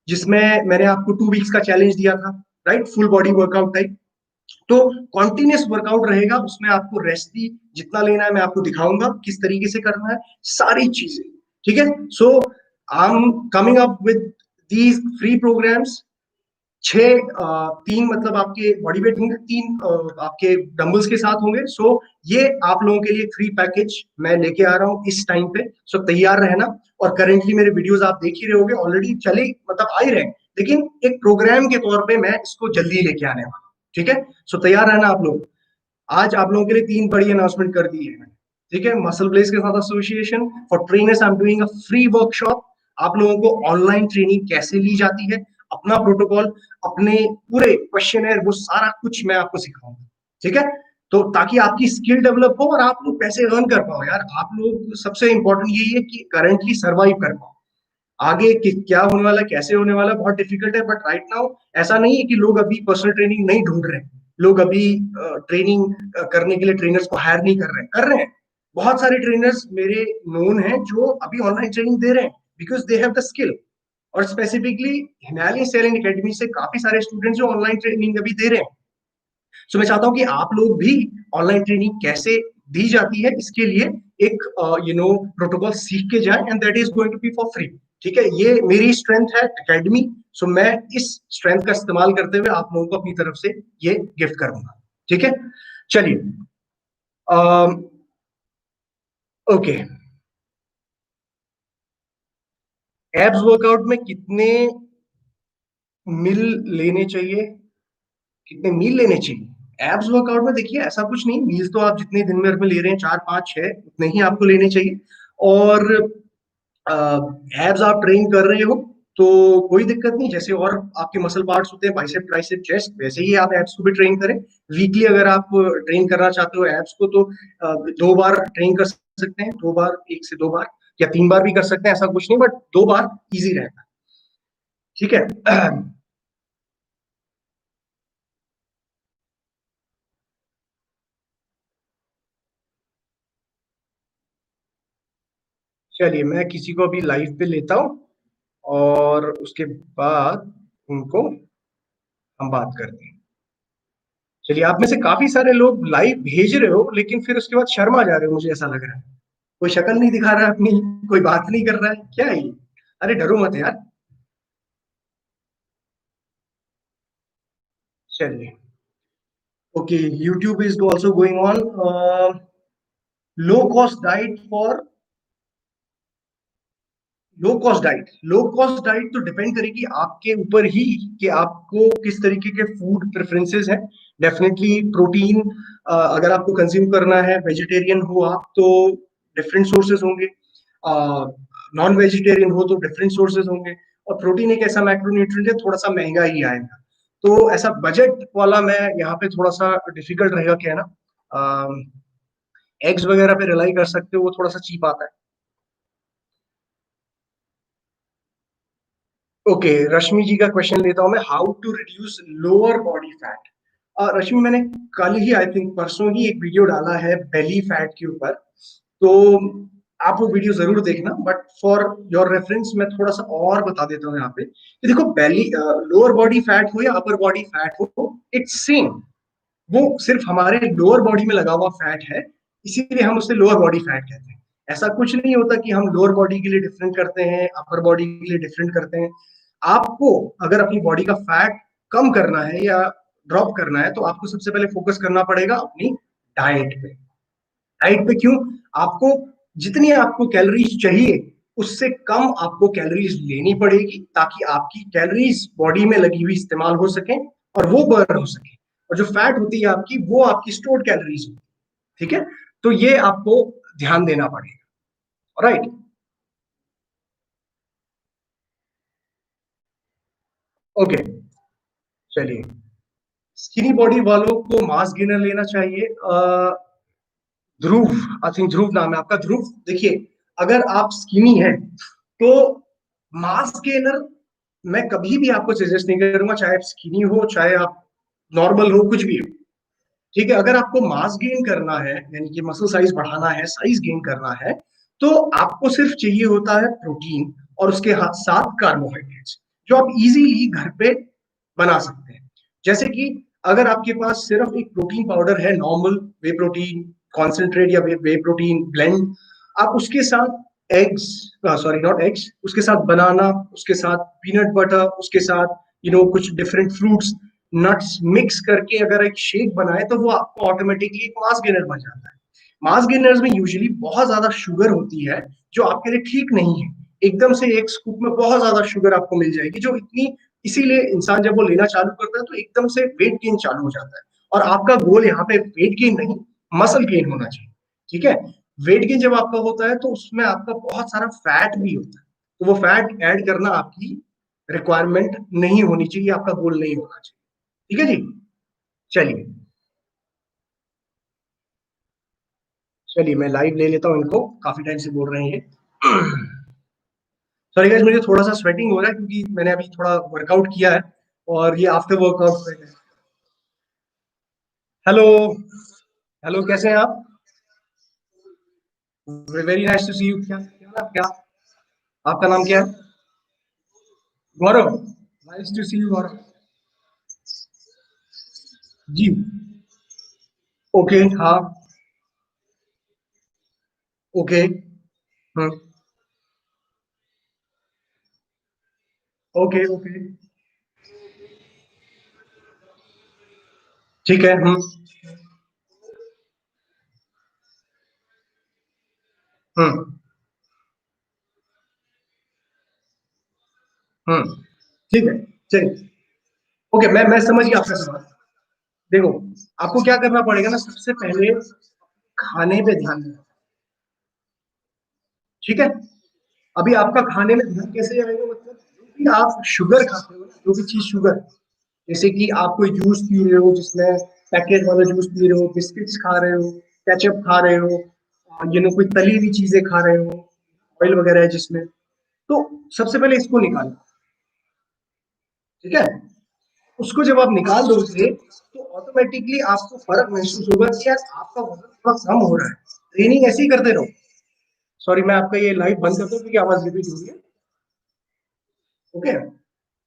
जिसमें मैंने आपको 2 वीक्स का चैलेंज दिया था, right, full body workout type. तो कॉन्टिन्यूस वर्कआउट रहेगा, उसमें आपको रेस्ट भी जितना लेना है मैं आपको दिखाऊंगा, किस तरीके से करना है, सारी चीजें। ठीक है, so I am coming up with these free programmes. 3 मतलब आपके बॉडी वेट होंगे, 3 आपके डंबल्स के साथ होंगे। सो ये आप लोगों के लिए फ्री पैकेज मैं लेके आ रहा हूँ इस टाइम पे। सो तैयार रहना। और करेंटली मेरे वीडियोस आप देख ही रहे होंगे, ऑलरेडी चले, मतलब आ ही रहे हैं, लेकिन एक प्रोग्राम के तौर पे मैं इसको जल्दी लेके आने वाला हूँ। ठीक है, सो तैयार रहना आप लोग। आज आप लोगों के लिए 3 बड़ी अनाउंसमेंट कर दी है मैंने। ठीक है, मसल ब्लेज के साथ association for trainers, I am doing a free workshop. आप लोगों को ऑनलाइन ट्रेनिंग कैसे ली जाती है, अपना प्रोटोकॉल, अपने पूरे क्वेश्चनर, वो सारा कुछ मैं आपको सिखाऊंगा। ठीक है, तो ताकि आपकी स्किल डेवलप हो और आप लोग पैसे अर्न कर पाओ। यार आप लोग, सबसे इंपॉर्टेंट यही है कि करंटली सर्वाइव कर पाओ। आगे क्या होने वाला है, कैसे होने वाला है, बहुत डिफिकल्ट है, बट राइट नाउ ऐसा नहीं है कि लोग अभी पर्सनल ट्रेनिंग नहीं ढूंढ रहे हैं, लोग अभी ट्रेनिंग करने के लिए ट्रेनर्स को हायर नहीं कर रहे हैं। बहुत सारे ट्रेनर्स मेरे नोन हैं जो अभी ऑनलाइन ट्रेनिंग दे रहे हैं because they have the skill. और स्पेसिफिकली हिमालयन सेलिंग एकेडमी से काफी सारे स्टूडेंट्स जो ऑनलाइन ट्रेनिंग अभी दे रहे हैं। सो मैं चाहता हूँ कि आप लोग भी ऑनलाइन ट्रेनिंग कैसे दी जाती है इसके लिए एक प्रोटोकॉल सीख के जाएं, and that is going to be for free. ठीक है, ये मेरी स्ट्रेंथ है एकेडमी। सो मैं इस स्ट्रेंथ का इस्तेमाल करते हुए आप लोगों को अपनी तरफ से ये गिफ्ट करूंगा। ठीक है, चलिए, ओके। एब्स वर्कआउट में कितने मिल लेने चाहिए, कितने मील लेने चाहिए एब्स वर्कआउट में? देखिए ऐसा कुछ नहीं, मील्स तो आप जितने दिन में ले रहे हैं, 4 5 6, उतने ही आपको लेने चाहिए। और एब्स आप ट्रेन कर रहे हो तो कोई दिक्कत नहीं, जैसे और आपके मसल पार्ट्स होते हैं, बाइसेप ट्राइसेप चेस्ट, वैसे ही आप एब्स को भी ट्रेन करें। वीकली अगर आप ट्रेन करना चाहते हो एब्स को तो 2 बार ट्रेन कर सकते हैं, 2 बार, 1 से 2 बार, या 3 बार भी कर सकते हैं, ऐसा कुछ नहीं, बट 2 बार इजी रहता है। ठीक है, चलिए मैं किसी को अभी लाइव पे लेता हूँ और उसके बाद उनको हम बात करते हैं। चलिए, आप में से काफी सारे लोग लाइव भेज रहे हो लेकिन फिर उसके बाद शर्मा जा रहे हो, मुझे ऐसा लग रहा है। कोई शक्ल नहीं दिखा रहा है अपनी, कोई बात नहीं कर रहा है, क्या है ये? अरे डरो मत यार। चलिए, okay, YouTube is also going on. Low cost diet for, low cost diet तो डिपेंड करेगी आपके ऊपर ही कि आपको किस तरीके के फूड प्रेफरेंसेस हैं। डेफिनेटली प्रोटीन अगर आपको कंज्यूम करना है, वेजिटेरियन हो आप तो डिफरेंट सोर्सेज होंगे, नॉन वेजिटेरियन हो तो डिफरेंट सोर्सेज होंगे। और प्रोटीन एक ऐसा मैक्रोन्यूट्रिएंट है, थोड़ा सा महंगा ही आएगा। तो ऐसा बजट वाला मैं यहाँ पे थोड़ा सा डिफिकल्ट रहेगा कहना। एग्स वगैरह पे रिलाई कर सकते हो, वो थोड़ा सा चीप आता है। ओके, रश्मि जी का क्वेश्चन लेता हूं मैं, how to reduce lower body fat. Rashmi, मैंने कल ही आई थिंक परसों ही एक वीडियो डाला है बेली फैट के ऊपर, तो आप वो वीडियो जरूर देखना। बट फॉर योर रेफरेंस मैं थोड़ा सा और बता देता हूँ यहाँ पे कि देखो, बेली लोअर बॉडी फैट हो या अपर बॉडी फैट हो, इट्स सेम। वो सिर्फ हमारे लोअर बॉडी में लगा हुआ फैट है, इसीलिए हम उसे लोअर बॉडी फैट कहते हैं। ऐसा कुछ नहीं होता कि हम लोअर बॉडी के लिए डिफरेंट करते हैं, अपर बॉडी के लिए डिफरेंट करते हैं। आपको अगर अपनी बॉडी का फैट कम करना है या ड्रॉप करना है, तो आपको सबसे पहले फोकस करना पड़ेगा अपनी डाइट पे। डाइट पे क्यों? आपको जितनी आपको कैलोरीज चाहिए, उससे कम आपको कैलोरीज लेनी पड़ेगी, ताकि आपकी कैलोरीज बॉडी में लगी हुई इस्तेमाल हो सके और वो बर्न हो सके। और जो फैट होती है आपकी, वो आपकी स्टोर्ड कैलोरीज होती है। ठीक है, तो ये आपको ध्यान देना पड़ेगा। राइट? ओके, चलिए। स्किनी बॉडी वालों को मास गेनर लेना चाहिए। ध्रुव, आई थिंक ध्रुव नाम है आपका। ध्रुव, देखिए, अगर आप स्किनी हैं तो मास गेनर मैं कभी भी आपको सजेस्ट नहीं करूंगा, चाहे आप स्किनी हो चाहे आप नॉर्मल हो, कुछ भी हो। ठीक है, अगर आपको मास गेन करना है, यानी कि मसल साइज बढ़ाना है, साइज गेन करना है, तो आपको सिर्फ चाहिए होता है प्रोटीन और उसके साथ कार्बोहाइड्रेट्स, जो आप इजीली घर पे बना सकते हैं। जैसे कि अगर आपके पास सिर्फ एक प्रोटीन पाउडर है, नॉर्मल वे प्रोटीन कॉन्सेंट्रेट या वे प्रोटीन ब्लेंड, आप उसके साथ एग्स, सॉरी नॉट एग्स, उसके साथ बनाना, उसके साथ पीनट बटर, उसके साथ कुछ डिफरेंट फ्रूट्स, नट्स मिक्स करके अगर एक शेक बनाए, तो वो आपको ऑटोमेटिकली एक मास गेनर बन जाता है। मास गेनर्स में यूजुअली बहुत ज्यादा शुगर होती है, जो आपके लिए ठीक नहीं है। एकदम से एक स्कूप में बहुत ज्यादा शुगर आपको मिल जाएगी, जो इतनी, इसीलिए इंसान जब वो लेना चालू करता है तो एकदम से वेट गेन चालू हो जाता है। और आपका गोल यहाँ पे वेट गेन नहीं, मसल गेन होना चाहिए। ठीक है, वेट गेन जब आपका होता है तो उसमें आपका बहुत सारा फैट भी होता है, तो वो फैट ऐड करना आपकी रिक्वायरमेंट नहीं होनी चाहिए, आपका गोल नहीं होना चाहिए। ठीक है जी। चलिए, चलिए मैं लाइव ले लेता हूँ इनको, काफी टाइम से बोल रहे हैं ये। सॉरी गाइस, मुझे थोड़ा सा स्वेटिंग हो रहा है क्योंकि मैंने अभी थोड़ा वर्कआउट किया है, और ये आफ्टर वर्कआउट स्वेट है। हेलो, हेलो, कैसे हैं आप? Very nice to see you. क्या क्या क्या आपका नाम क्या है? Gaurav, nice to see you Gaurav. जी, ओके, हाँ, ओके, हम्म, ओके, ओके, ठीक है, हम्म, हम्म, ठीक है, चलिए, ओके, मैं समझ गया आपका सवाल। देखो, आपको क्या करना पड़ेगा ना, सबसे पहले खाने पे ध्यान देना। ठीक है, अभी आपका खाने में ध्यान कैसे आएगा, मतलब जो भी आप शुगर खाते हो, जो भी चीज शुगर, जैसे कि आप कोई जूस पी रहे हो जिसमें पैकेट वाला जूस पी रहे हो, बिस्किट्स खा रहे हो, केचप खा रहे हो, कोई तली हुई चीजें खा रहे हो, ऑयल वगैरह है जिसमें, तो सबसे पहले इसको निकालो। ठीक है, उसको जब आप निकाल दोगे, तो ऑटोमेटिकली आपको फर्क महसूस होगा कि यार आपका वजन थोड़ा कम हो रहा है। ट्रेनिंग ऐसे ही करते रहो। सॉरी, मैं आपका ये लाइव बंद करता हूँ क्योंकि आवाज रिपीट हो रही है। ओके,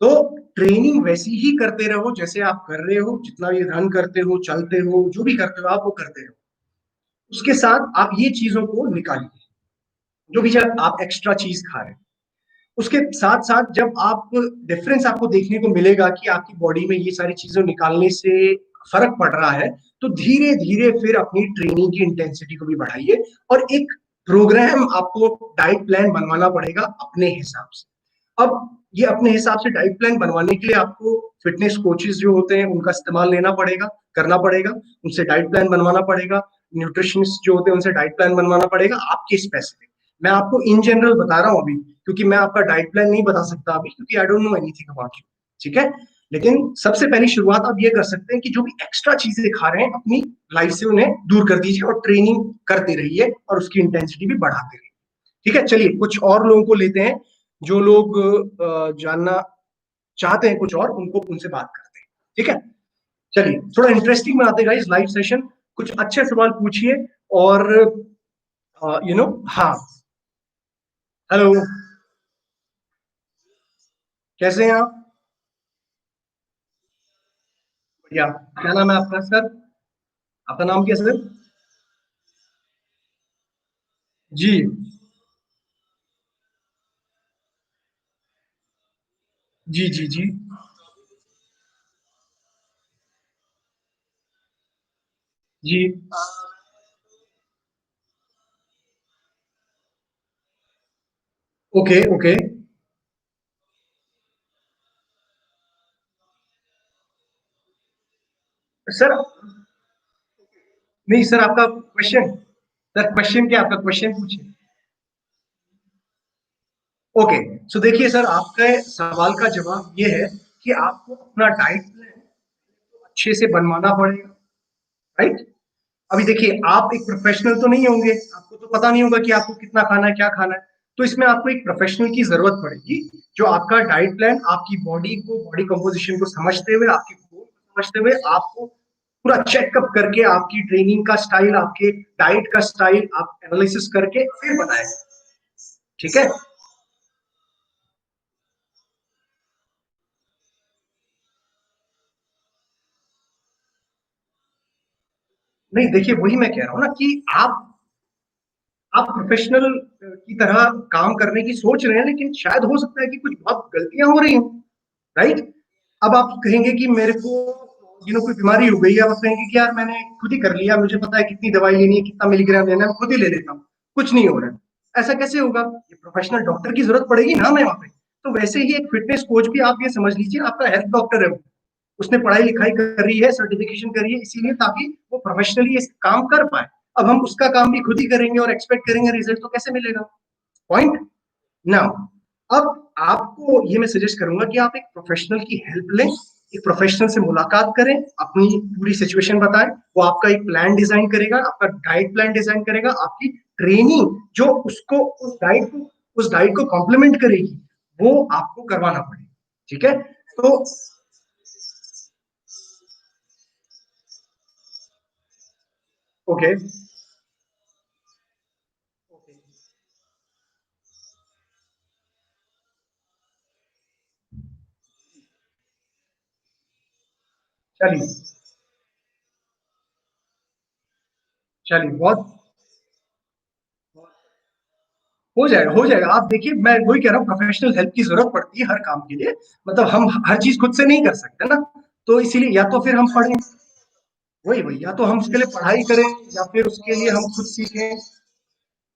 तो ट्रेनिंग वैसी ही करते रहो जैसे आप कर रहे हो, जितना भी रन करते हो, चलते हो, जो भी करते हो आप वो करते रहो। उसके साथ आप ये चीजों को निकालिए, जो भी जब आप एक्स्ट्रा चीज खा रहे हैं, उसके साथ साथ जब आप डिफरेंस आपको देखने को मिलेगा कि आपकी बॉडी में ये सारी चीजें निकालने से फर्क पड़ रहा है, तो धीरे धीरे फिर अपनी ट्रेनिंग की इंटेंसिटी को भी बढ़ाइए, और एक प्रोग्राम आपको, डाइट प्लान बनवाना पड़ेगा अपने हिसाब से। अब ये अपने हिसाब से डाइट प्लान बनवाने के लिए आपको फिटनेस कोचेस जो होते हैं उनका इस्तेमाल लेना पड़ेगा, करना पड़ेगा, उनसे डाइट प्लान बनवाना पड़ेगा। न्यूट्रिशनिस्ट जो होते हैं उनसे डाइट प्लान बनवाना पड़ेगा आपके स्पेसिफिक। मैं आपको इन जनरल बता रहा हूँ अभी, क्योंकि मैं आपका डाइट प्लान नहीं बता सकता अभी, क्योंकि आई don't know anything about you. ठीक है, लेकिन सबसे पहली शुरुआत आप ये कर सकते हैं कि जो भी एक्स्ट्रा चीजें खा रहे हैं अपनी लाइफ से उन्हें दूर कर दीजिए, और ट्रेनिंग करते रहिए और उसकी इंटेंसिटी भी बढ़ाते रहिए। ठीक है, चलिए कुछ और लोगों को लेते हैं, जो लोग जानना चाहते हैं कुछ और, उनको उनसे बात करते हैं। ठीक है, चलिए थोड़ा इंटरेस्टिंग बनाते गाइस लाइव सेशन। कुछ अच्छे सवाल पूछिए और हाँ। हेलो, कैसे हैं आप? बढ़िया। क्या नाम है आपका सर? आपका नाम क्या सर? जी जी जी जी। जी। Okay okay. सर, नहीं सर, आपका क्वेश्चन, सर क्वेश्चन क्या, आपका क्वेश्चन पूछिए। ओके। सो देखिए सर, आपके सवाल का जवाब ये है कि आपको अपना डाइट प्लान अच्छे से बनवाना पड़ेगा, राइट? अभी देखिए, आप एक प्रोफेशनल तो नहीं होंगे, आपको तो पता नहीं होगा कि आपको कितना खाना है, क्या खाना है। तो इसमें आपको एक प्रोफेशनल की जरूरत पड़ेगी, जो आपका डाइट प्लान, आपकी बॉडी को, बॉडी कंपोजिशन को समझते हुए, आपकी गोल को समझते हुए, आपको पूरा चेकअप करके, आपकी ट्रेनिंग का स्टाइल, आपके डाइट का स्टाइल आप एनालिसिस करके फिर बनाए। ठीक है? नहीं देखिए, वही मैं कह रहा हूँ ना कि आप प्रोफेशनल की तरह काम करने की सोच रहे हैं, लेकिन शायद हो सकता है कि कुछ बहुत गलतियां हो रही हो, राइट? अब आप कहेंगे कि मेरे को कोई बीमारी हो गई है, अब आप कहेंगे कि यार मैंने खुद ही कर लिया, मुझे पता है कितनी दवाई लेनी है, कितना मिलीग्राम लेना है, मैं खुद ही ले लेता हूँ, कुछ नहीं हो रहा है। ऐसा कैसे होगा? ये प्रोफेशनल डॉक्टर की जरूरत पड़ेगी ना हमें वहां पे। तो वैसे ही एक फिटनेस कोच भी, आप ये समझ लीजिए, आपका हेल्थ डॉक्टर है वो। उसने पढ़ाई लिखाई करी है, सर्टिफिकेशन करी है, इसीलिए ताकि वो प्रोफेशनली इस काम कर पाए। अब हम उसका काम भी खुद ही करेंगे और एक्सपेक्ट करेंगे रिजल्ट, तो कैसे मिलेगा? पॉइंट। नाउ, अब आपको ये मैं सजेस्ट करूंगा कि आप एक प्रोफेशनल की हेल्प लें, एक प्रोफेशनल से मुलाकात करें, अपनी पूरी सिचुएशन बताएं। वो आपका एक प्लान डिजाइन करेगा, आपका डाइट प्लान डिजाइन करेगा, आपकी ट्रेनिंग जो उसको उस डाइट को कॉम्प्लीमेंट करेगी, वो आपको करवाना पड़ेगा। ठीक है? तो ओके। चलिए चलिए, बहुत हो जाएगा, हो जाएगा। आप देखिए, मैं वही कह रहा हूँ, प्रोफेशनल हेल्प की जरूरत पड़ती है हर काम के लिए। मतलब हम हर चीज खुद से नहीं कर सकते ना। तो इसीलिए या तो फिर हम पढ़ें, वही वही, या तो हम उसके लिए पढ़ाई करें, या फिर उसके लिए हम खुद सीखें।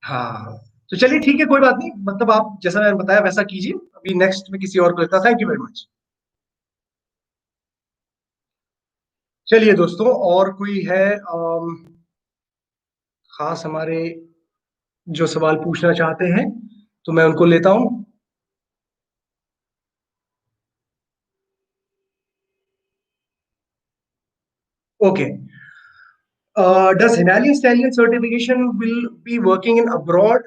हाँ। तो चलिए ठीक है, कोई बात नहीं, मतलब आप जैसा मैंने बताया वैसा कीजिए। अभी नेक्स्ट में किसी और को लेता। Thank you very much. चलिए दोस्तों, और कोई है खास हमारे जो सवाल पूछना चाहते हैं, तो मैं उनको लेता हूँ। Okay. Does Himalayan Stallion certification will be working in abroad?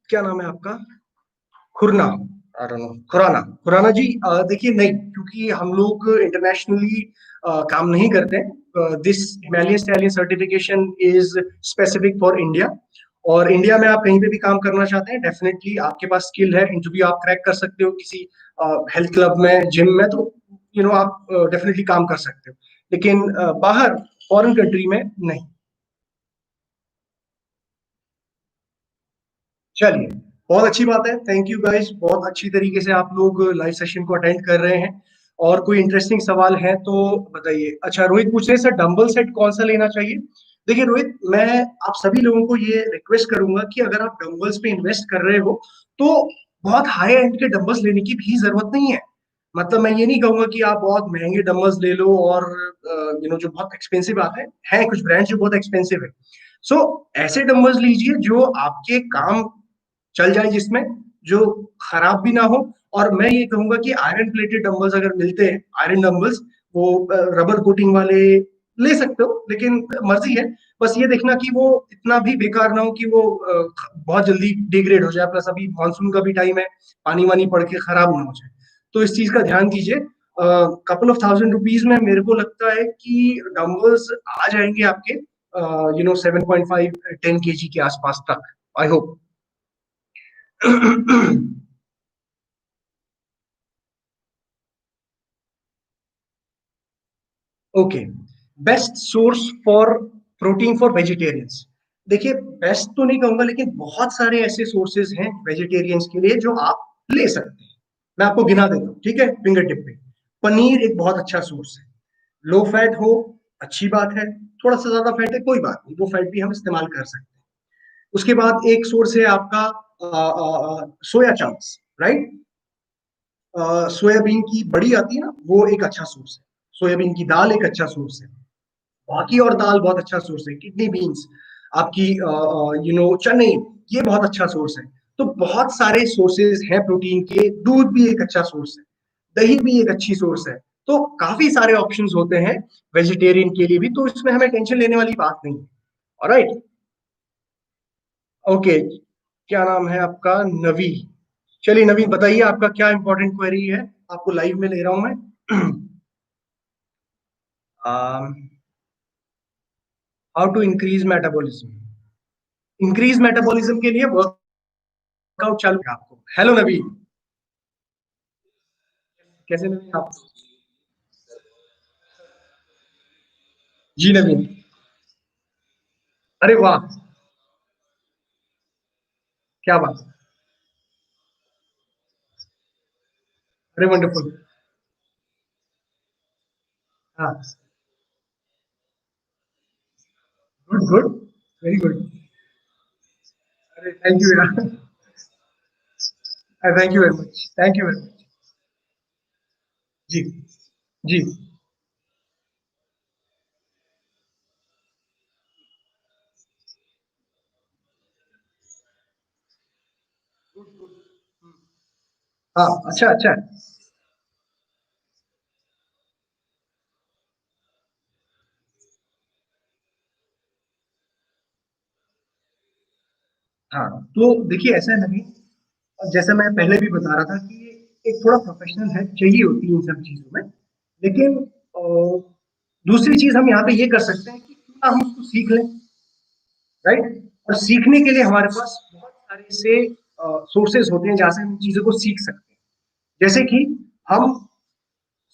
क्या नाम है आपका? Khurana, I don't know, Khurana, Khurana ji. देखिए नहीं, क्योंकि हम लोग इंटरनेशनली काम नहीं करते। This Himalayan stallion certification is specific for India. और इंडिया में आप कहीं पे भी काम करना चाहते हैं, डेफिनेटली आपके पास स्किल है, इंटरव्यू आप क्रैक कर सकते हो किसी हेल्थ क्लब में, जिम में, तो आप डेफिनेटली काम कर सकते हो। लेकिन बाहर फॉरेन कंट्री में नहीं। चलिए, बहुत अच्छी बात है। थैंक यू गाइस, बहुत अच्छी तरीके से आप लोग लाइव सेशन को अटेंड कर रहे हैं। और कोई इंटरेस्टिंग सवाल है तो बताइए। अच्छा, रोहित पूछ रहे हैं, सर डंबल सेट कौन सा लेना चाहिए? देखिए रोहित, मैं आप सभी लोगों को ये रिक्वेस्ट करूंगा कि अगर आप डंबल्स पे इन्वेस्ट कर रहे हो, तो बहुत हाई एंड के डंबल्स लेने की भी जरूरत नहीं है। मतलब मैं ये नहीं कहूंगा कि आप बहुत महंगे डंबल्स ले लो, और जो बहुत एक्सपेंसिव आते हैं कुछ ब्रांड्स जो बहुत एक्सपेंसिव है। सो ऐसे डंबल्स लीजिए जो आपके काम चल जाए, जिसमें जो खराब भी ना हो। और मैं ये कहूंगा कि आयरन प्लेटेड डंबल्स अगर मिलते हैं, आयरन डंबल्स, वो रबर कोटिंग वाले, ले सकते हो, लेकिन मर्जी है। बस ये देखना कि वो इतना भी बेकार ना हो कि वो बहुत जल्दी डिग्रेड हो जाए। प्लस अभी मानसून का भी टाइम है, पानी वानी पड़ के खराब ना हो जाए। तो इस चीज का ध्यान दीजिए। कपल ऑफ थाउजेंड रुपीज में मेरे को लगता है कि डम्बल्स आ जाएंगे आपके 7.5 10 kg के आसपास तक, I hope. Okay, best source for protein for vegetarians. देखिए, बेस्ट तो नहीं कहूंगा, लेकिन बहुत सारे ऐसे सोर्सेज हैं वेजिटेरियंस के लिए जो आप ले सकते हैं। मैं आपको गिना देता हूँ, ठीक है, फिंगर टिप पे। पनीर एक बहुत अच्छा सोर्स है। लो फैट हो, अच्छी बात है। थोड़ा सा ज्यादा फैट है, कोई बात नहीं, वो फैट भी हम इस्तेमाल कर सकते हैं। उसके बाद एक सोर्स है आपका सोया चंक्स, राइट। सोयाबीन की बड़ी आती है ना, वो एक अच्छा सोर्स है। सोयाबीन की दाल एक अच्छा सोर्स है। बाकी और दाल बहुत अच्छा सोर्स है। किडनी बीन्स, आपकी चने, ये बहुत अच्छा सोर्स है। तो बहुत सारे सोर्सेज हैं प्रोटीन के। दूध भी एक अच्छा सोर्स है। दही भी एक अच्छी सोर्स है। तो काफी सारे ऑप्शंस होते हैं वेजिटेरियन के लिए भी, तो इसमें हमें टेंशन लेने वाली बात नहीं है। Alright, okay. क्या नाम है आपका? नवी। चलिए नवी, बताइए आपका क्या इंपॉर्टेंट क्वेरी है। आपको लाइव में ले रहा हूं मैं। How to increase metabolism. Increase metabolism के लिए वर्कआउट चालू है आपको। हेलो नवी, कैसे नवी आप? जी नवीन। अरे वाह, क्या बात है। अरे वंडरफुल। हाँ, गुड गुड, वेरी गुड। अरे थैंक यू यार, thank you very much, thank you very much. जी जी। हाँ, अच्छा अच्छा है। हाँ, तो देखिए ऐसा है नवीन, और जैसे मैं पहले भी बता रहा था कि ये एक थोड़ा प्रोफेशनल हेल्प चाहिए होती है इन सब चीजों में। लेकिन दूसरी चीज हम यहाँ पे ये कर सकते हैं कि क्यों ना हम उसको सीख लें, राइट। और सीखने के लिए हमारे पास बहुत सारे से सोर्सेज होते हैं जहां से हम चीजों को सीख सकते हैं। जैसे कि हम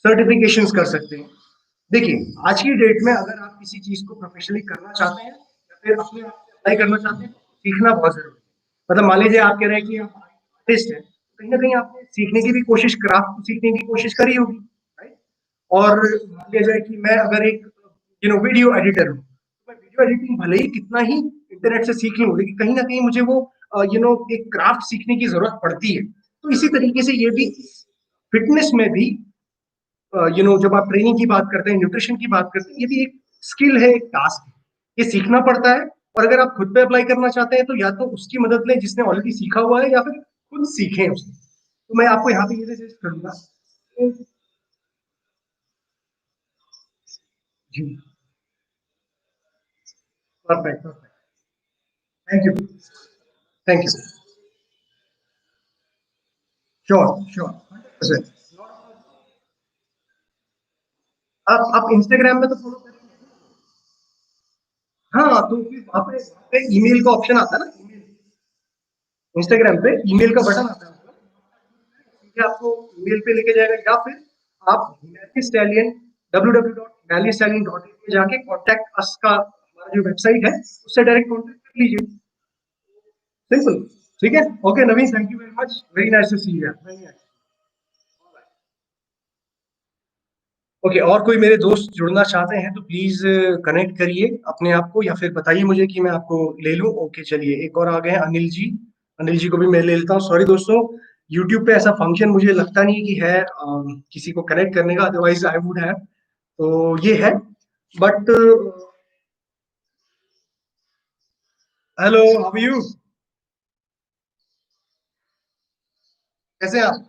सर्टिफिकेशंस कर सकते हैं। देखिए, आज की डेट में अगर आप किसी चीज को प्रोफेशनली करना चाहते हैं या फिर अपने आप से अप्लाई करना चाहते हैं, तो सीखना बहुत जरूरी है। मतलब मान लीजिए आप कह रहे हैं कि आप आर्टिस्ट हैं, कहीं ना कहीं आपने सीखने की भी कोशिश, क्राफ्ट को सीखने की कोशिश करी होगी, राइट। और मान लिया जाए कि मैं अगर एक वीडियो एडिटर हूँ, तो मैं वीडियो एडिटिंग भले ही कितना ही इंटरनेट से सीख लूँ, लेकिन कहीं ना कहीं मुझे वो एक क्राफ्ट सीखने की जरूरत पड़ती है। तो इसी तरीके से ये भी फिटनेस में भी जब आप ट्रेनिंग की बात करते हैं, न्यूट्रिशन की बात करते हैं, ये भी एक स्किल है, एक टास्क है। ये सीखना पड़ता है। और अगर आप खुद पे अप्लाई करना चाहते हैं, तो या तो उसकी मदद लें जिसने ऑलरेडी सीखा हुआ है, या फिर खुद सीखें उससे। तो मैं आपको यहाँ पे ये सजेस्ट करूंगा। जी, perfect perfect. Thank you, thank you. Sure sure, 100%। आप इंस्टाग्राम में तो फॉलो करेंगे? हाँ, तो फिर वहाँ पे ईमेल का ऑप्शन आता है ना, ईमेल। इंस्टाग्राम पे ईमेल का बटन आता है, सीधे आपको ईमेल पे लेके जाएगा, या फिर आप हिमालय स्टैलियन www.himalayastallion.in में जाके कॉन्टैक्ट अस का हमारा जो वेबसाइट है, उससे डायरेक्ट कॉन्टैक्ट कर लीजिए। सिंपल। ठीक है, okay Naveen, thank you very much, very nice to see you. Very nice. Okay, और कोई मेरे दोस्त जुड़ना चाहते हैं तो प्लीज कनेक्ट करिए अपने आप को, या फिर बताइए मुझे कि मैं आपको ले लूं। ओके, चलिए एक और आ गए हैं, अनिल जी। अनिल जी को भी मैं ले लेता हूँ। सॉरी दोस्तों, यूट्यूब पे ऐसा फंक्शन मुझे लगता नहीं कि है किसी को कनेक्ट करने का, अदरवाइज आई वुड हैव। तो ये है, बट हेलो, हाउ यू? कैसे हैं आप?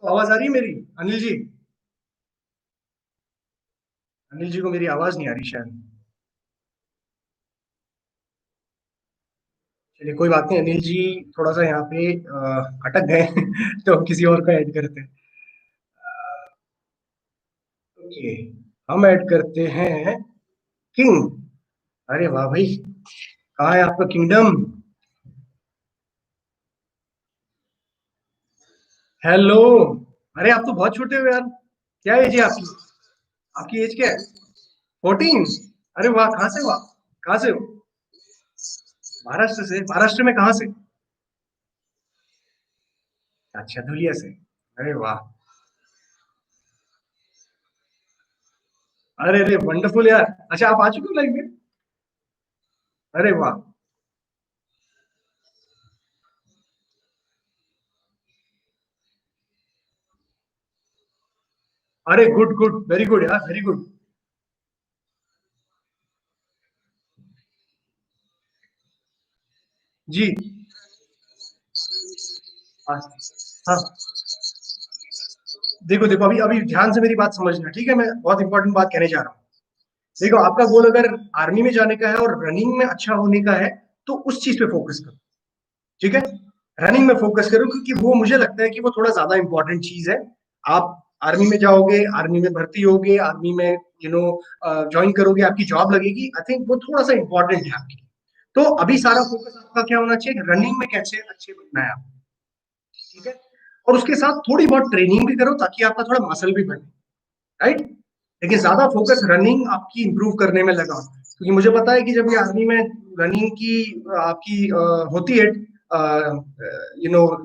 तो आवाज आ रही है मेरी, अनिल जी? अनिल जी को मेरी आवाज नहीं आ रही शायद। चलिए कोई बात नहीं, अनिल जी थोड़ा सा यहाँ पे अटक गए तो हम किसी और को ऐड करते हैं। ओके, हम ऐड करते हैं किंग। अरे वाह भाई, कहाँ है आपका किंगडम? हेलो। अरे आप तो बहुत छोटे हो यार, क्या एज है आपकी? आपकी एज क्या है? 14? अरे वाह, कहाँ से हो आप? कहाँ से हो? महाराष्ट्र से? महाराष्ट्र में कहाँ से? अच्छा, धुलिया से। अरे वाह। अरे अरे वंडरफुल यार। अच्छा, आप आ चुके हो लाइव में? अरे वाह। अरे गुड गुड, वेरी गुड यार, वेरी गुड। जी। हाँ हाँ। देखो देखो, अभी अभी ध्यान से मेरी बात समझना, ठीक है? मैं बहुत इंपॉर्टेंट बात कहने जा रहा हूँ। देखो, आपका गोल अगर आर्मी में जाने का है और रनिंग में अच्छा होने का है, तो उस चीज पे फोकस करो। ठीक है? रनिंग में फोकस करो, क्योंकि वो मुझे लगता है कि वो थोड़ा ज्यादा इंपॉर्टेंट चीज है। आप आर्मी में जाओगे, आर्मी में भर्ती होगे, आर्मी में ज्वाइन करोगे, आपकी जॉब लगेगी। आई थिंक वो थोड़ा सा इंपॉर्टेंट है आपके लिए। तो अभी सारा फोकस आपका क्या होना चाहिए? रनिंग में कैसे अच्छे बनना है आपको। ठीक है? और उसके साथ थोड़ी बहुत ट्रेनिंग भी करो, ताकि आपका थोड़ा मसल भी बने। राइट? लेकिन ज्यादा फोकस रनिंग आपकी इंप्रूव करने में लगा, क्योंकि मुझे पता है कि जब ये आर्मी में रनिंग की आपकी होती है,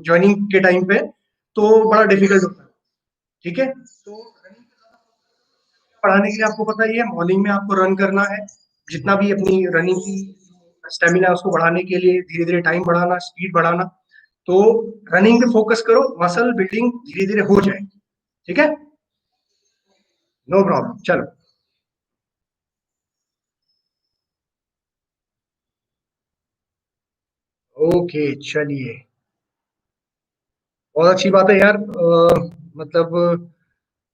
ज्वाइनिंग के टाइम पे, तो बड़ा डिफिकल्ट होता है। ठीक है? तो रनिंग बढ़ाने के लिए आपको पता ही है, मॉर्निंग में आपको रन करना है। जितना भी अपनी रनिंग की स्टेमिना है उसको बढ़ाने के लिए धीरे धीरे टाइम बढ़ाना, स्पीड बढ़ाना। तो रनिंग पे फोकस करो, मसल बिल्डिंग धीरे धीरे हो जाएगी। ठीक है? नो प्रॉब्लम, चलो। ओके, चलिए। बहुत अच्छी बात है यार, मतलब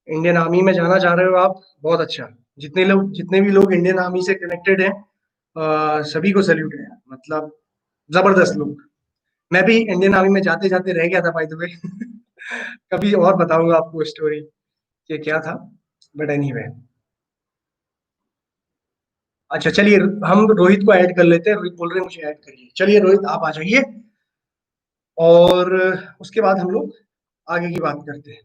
इंडियन आर्मी में जाना चाह रहे हो आप, बहुत अच्छा। जितने भी लोग इंडियन आर्मी से कनेक्टेड हैं, सभी को सैल्यूट है, मतलब जबरदस्त लोग। मैं भी इंडियन आर्मी में जाते जाते रह गया था, बाय द वे। कभी और बताऊंगा आपको स्टोरी कि क्या था, बट एनीवे। अच्छा चलिए, हम रोहित को ऐड कर लेते हैं। रोहित बोल रहे हैं मुझे ऐड करिए। चलिए रोहित, आप आ जाइए। और उसके बाद हम लोग आगे की बात करते हैं।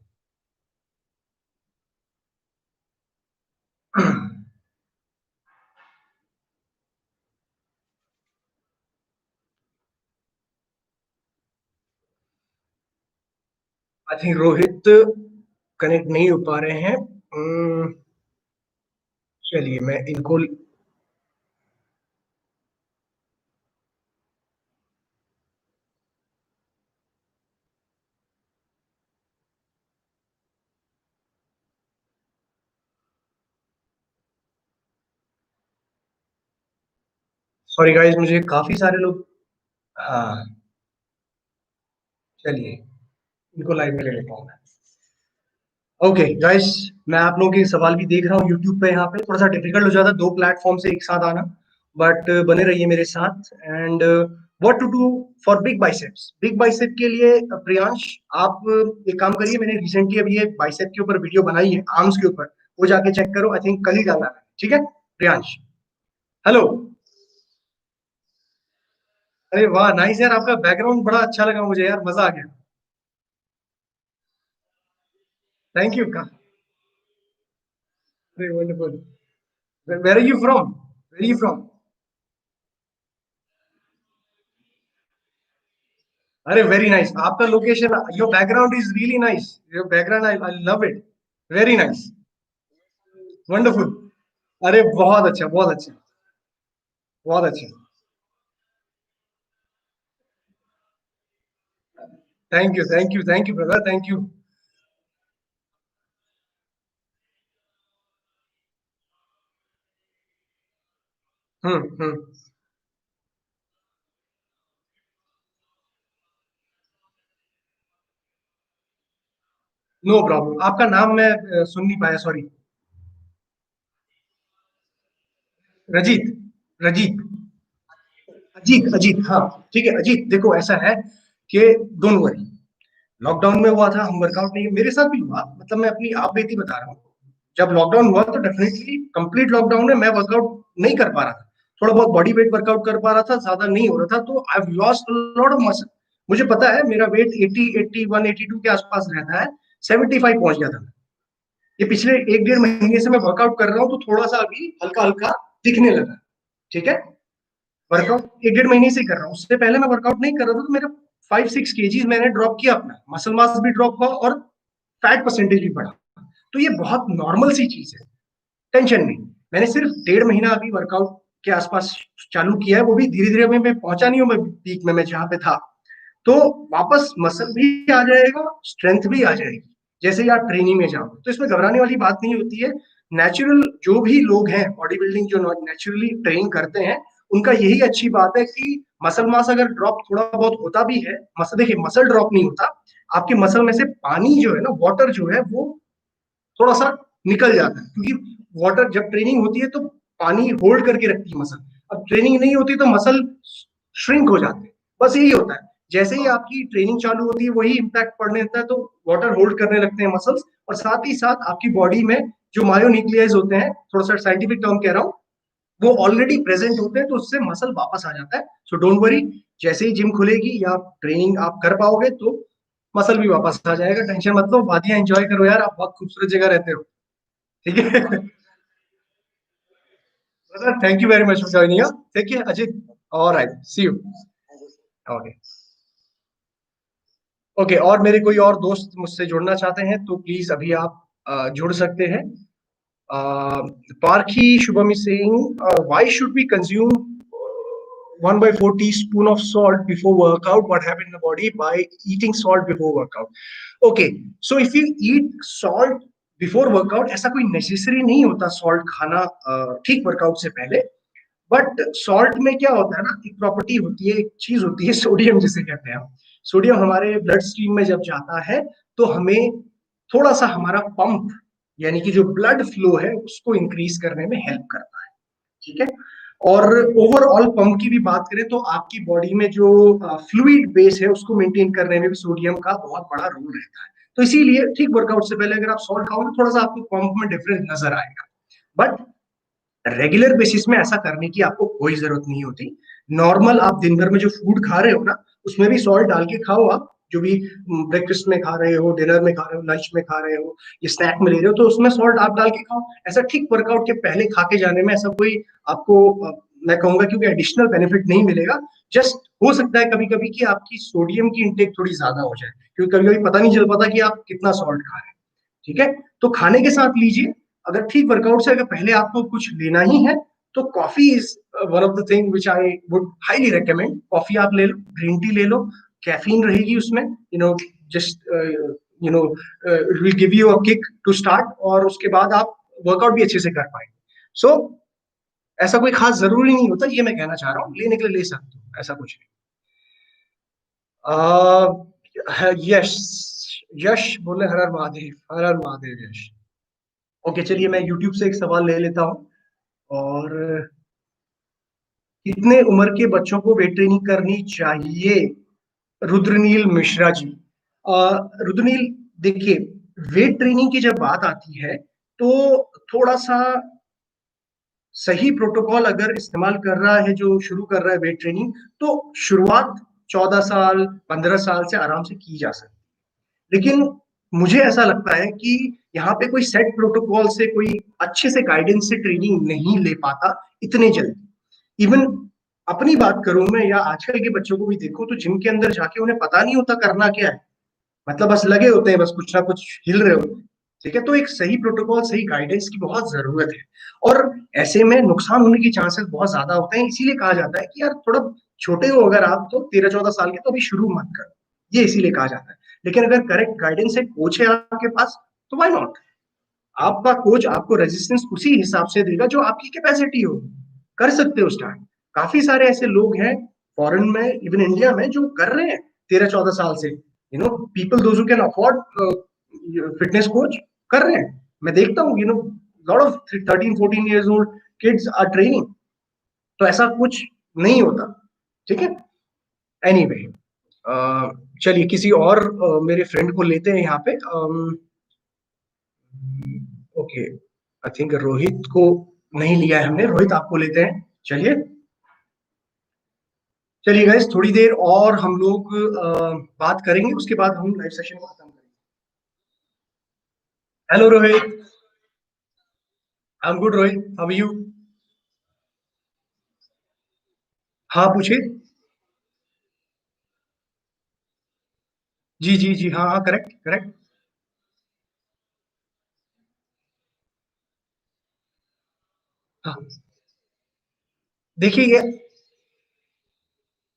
आई थिंक रोहित कनेक्ट नहीं हो पा रहे हैं। चलिए मैं इनको। सॉरी गाइस, मुझे काफी सारे लोग। हाँ, चलिए इनको लाइव में ले लेता हूँ मैं। ओके गाइस, मैं आप लोगों के सवाल भी देख रहा हूँ यूट्यूब पे। यहाँ पे थोड़ा सा डिफिकल्ट हो जाता है दो प्लेटफॉर्म से एक साथ आना, बट बने रहिए मेरे साथ। And what to do for big biceps? Big bicep के लिए प्रियांश, आप एक काम करिए। मैंने रिसेंटली अभी एक बाइसेप के ऊपर वीडियो बनाई है, आर्म्स के ऊपर। वो जाके चेक करो, आई थिंक कल ही डाला है। ठीक है प्रियांश? हेलो। अरे वाह, नाइस यार, आपका बैकग्राउंड बड़ा अच्छा लगा मुझे यार, मजा आ गया। थैंक यू का। अरे wonderful. Where are you from? Where are you from? अरे वेरी नाइस, आपका location, your background is really nice. Your background, I love it. Very nice. Wonderful. अरे बहुत अच्छा, बहुत अच्छा। बहुत अच्छा। Thank you thank you thank you brother, thank you. Hmm. No problem, आपका नाम मैं सुन नहीं पाया, सॉरी। रजीत? रजीत? अजीत अजीत, हाँ ठीक है अजीत, देखो ऐसा है कि डोंट वरी, लॉकडाउन में हुआ था, हम वर्कआउट नहीं, मेरे साथ भी हुआ, मतलब मैं अपनी आप बीती बता रहा हूँ। जब लॉकडाउन हुआ तो डेफिनेटली कंप्लीट लॉकडाउन में मैं वर्कआउट नहीं कर पा रहा था, थोड़ा बहुत बॉडी वेट वर्कआउट कर पा रहा था, ज्यादा नहीं हो रहा था, तो I lost lot of muscle. मुझे पता है मेरा वेट 80 81 82 के आसपास रहता है, 75 पहुंच गया था। ये पिछले एक डेढ़ महीने से मैं वर्कआउट कर रहा हूँ, तो थोड़ा सा अभी हल्का हल्का दिखने लगा। ठीक है, वर्कआउट एक डेढ़ महीने से कर रहा हूँ, उससे पहले मैं वर्कआउट नहीं कर रहा था, तो मेरा 5 6 केजीज मैंने ड्रॉप किया, अपना मसल मास भी ड्रॉप हुआ और फैट परसेंटेज भी बढ़ा। तो ये बहुत नॉर्मल सी चीज है, टेंशन नहीं। मैंने सिर्फ डेढ़ महीना अभी वर्कआउट के आसपास चालू किया है, वो भी धीरे धीरे, अभी मैं पहुंचा नहीं हूँ मैं पीक में, मैं जहाँ पे था। तो वापस मसल भी आ जाएगा, स्ट्रेंथ भी आ जाएगी, जैसे ही आप ट्रेनिंग में जाओ, तो इसमें घबराने वाली बात नहीं होती है। नेचुरल जो भी लोग हैं बॉडी बिल्डिंग जो नेचुरली ट्रेन करते हैं, उनका यही अच्छी बात है कि मसल मास अगर ड्रॉप थोड़ा बहुत होता भी है, मसल देखिए मसल ड्रॉप नहीं होता, आपके मसल में से पानी जो है ना, वाटर जो है वो थोड़ा सा निकल जाता है, क्योंकि वाटर जब ट्रेनिंग होती है तो पानी होल्ड करके रखती है मसल। अब ट्रेनिंग नहीं होती तो मसल श्रिंक हो जाते हैं, बस यही होता है। जैसे ही आपकी ट्रेनिंग चालू होती है वही इम्पैक्ट पड़ने लगता है, तो वाटर होल्ड करने लगते हैं मसल्स, और साथ ही साथ आपकी बॉडी में जो मायोन्यूक्लियस होते हैं, थोड़ा सा साइंटिफिक टर्म कह रहा हूँ, वो ऑलरेडी प्रेजेंट होते हैं, तो उससे मसल वापस आ जाता है। सो डोंट वरी, जैसे ही जिम खुलेगी या ट्रेनिंग आप कर पाओगे तो मसल भी वापस आ जाएगा, टेंशन मत लो, वादियां एंजॉय करो यार, आप बहुत खूबसूरत जगह रहते हो। ठीक है। Thank you very much for joining us, ठीक है Ajit, alright see you. Okay okay, और मेरे कोई और दोस्त मुझसे जुड़ना चाहते हैं तो प्लीज अभी आप जुड़ सकते हैं। पारखी Shubham is saying, why should we consume 1/4 teaspoon of salt before workout? What happens in the body by eating salt before workout? Okay, so if you eat salt before workout, ऐसा कोई नेसेसरी नहीं होता salt खाना ठीक workout से पहले। But salt में क्या होता है ना, एक प्रॉपर्टी होती है, एक चीज होती है सोडियम जिसे कहते हैं हम। सोडियम हमारे ब्लड स्ट्रीम में जब जाता है तो हमें थोड़ा सा हमारा पंप, यानी कि जो ब्लड फ्लो है उसको इंक्रीज करने में हेल्प करता है। ठीक है, और ओवरऑल पंप की भी बात करें तो आपकी बॉडी में जो फ्लूइड बेस है उसको मेंटेन करने में भी सोडियम का बहुत बड़ा रोल रहता है। तो इसीलिए ठीक वर्कआउट से पहले अगर आप सॉल्ट खाओगे, थोड़ा सा आपको पंप में डिफरेंस नजर आएगा। बट रेगुलर बेसिस में ऐसा करने की आपको कोई जरूरत नहीं होती। नॉर्मल आप दिन भर में जो फूड खा रहे हो ना, उसमें भी सॉल्ट डाल के खाओ आप, जो भी ब्रेकफास्ट में खा रहे हो, डिनर में खा रहे हो, लंच में खा रहे हो, ये स्नैक में ले रहे हो, तो उसमें सॉल्ट आप डाल के खाओ। ऐसा ठीक वर्कआउट के पहले खा के जाने में ऐसा कोई आपको मैं कहूंगा क्योंकि एडिशनल बेनिफिट नहीं मिलेगा। जस्ट हो सकता है कभी कभी कि आपकी सोडियम की इंटेक थोड़ी ज्यादा हो जाए, क्योंकि कभी कभी पता नहीं चल पाता कि आप कितना सॉल्ट खा रहे हैं। ठीक है, तो खाने के साथ लीजिए। अगर ठीक वर्कआउट से अगर पहले आपको कुछ लेना ही है तो coffee is one of the thing which I would highly recommend. Coffee आप ले लो, ग्रीन टी ले लो, कैफीन रहेगी उसमें, just it will give you a kick to start, और उसके बाद आप वर्कआउट भी अच्छे से कर पाएंगे। सो ऐसा कोई खास जरूरी नहीं होता, ये मैं कहना चाह रहा हूँ, लेने के लिए ले सकते हो, ऐसा कुछ नहीं। यश, यश बोले हर हर महादेव, हर हर महादेव यश। ओके चलिए, मैं यूट्यूब से एक सवाल ले लेता हूँ। और कितने उम्र के बच्चों को वेट ट्रेनिंग करनी चाहिए? रुद्रनील मिश्रा जी। रुद्रनील, देखिए, वेट ट्रेनिंग की जब बात आती है तो थोड़ा सा सही प्रोटोकॉल अगर इस्तेमाल कर रहा है, जो शुरू कर रहा है वेट ट्रेनिंग, तो शुरुआत 14 साल 15 साल से आराम से की जा सकती है। लेकिन मुझे ऐसा लगता है कि यहाँ पे कोई सेट प्रोटोकॉल से, कोई अच्छे से गाइडेंस से ट्रेनिंग नहीं ले पाता इतने जल्दी। इवन अपनी बात करूं मैं, या आजकल के बच्चों को भी देखो, तो जिम के अंदर जाके उन्हें पता नहीं होता करना क्या है, मतलब बस लगे होते हैं, बस कुछ ना कुछ हिल रहे होते हैं। ठीक है, तो एक सही प्रोटोकॉल, सही गाइडेंस की बहुत जरूरत है। और ऐसे में नुकसान होने की चांसेस बहुत ज्यादा होते हैं, इसीलिए कहा जाता है कि यार थोड़ा छोटे हो अगर आप, तो 13 14 साल के, तो अभी शुरू मत करो, ये इसीलिए कहा जाता है। लेकिन अगर करेक्ट गाइडेंस है, कोच है आपके पास, तो वाई नॉट। आपका कोच आपको रेजिस्टेंस उसी हिसाब से देगा जो आपकी कैपेसिटी हो, कर सकते हो स्टार्ट। काफी सारे ऐसे लोग हैं फॉरेन में, इवन इंडिया में, जो कर रहे हैं 13 14 साल से, people those who can afford fitness coach कर रहे हैं। मैं देखता हूँ, lot of 13 14 years old kids are training. तो ऐसा कुछ नहीं होता। ठीक है। एनीवे, चलिए किसी और मेरे फ्रेंड को लेते हैं यहाँ पे। ओके, आई थिंक रोहित को नहीं लिया है हमने। रोहित आपको लेते हैं, चलिए। चलिए गाइस, थोड़ी देर और हम लोग बात करेंगे, उसके बाद हम लाइव सेशन को खत्म करेंगे। Hello Rohit. I am good Rohit, how are you? हाँ पूछिए। जी जी जी, हाँ हाँ, करेक्ट करेक्ट। हाँ, देखिए ये,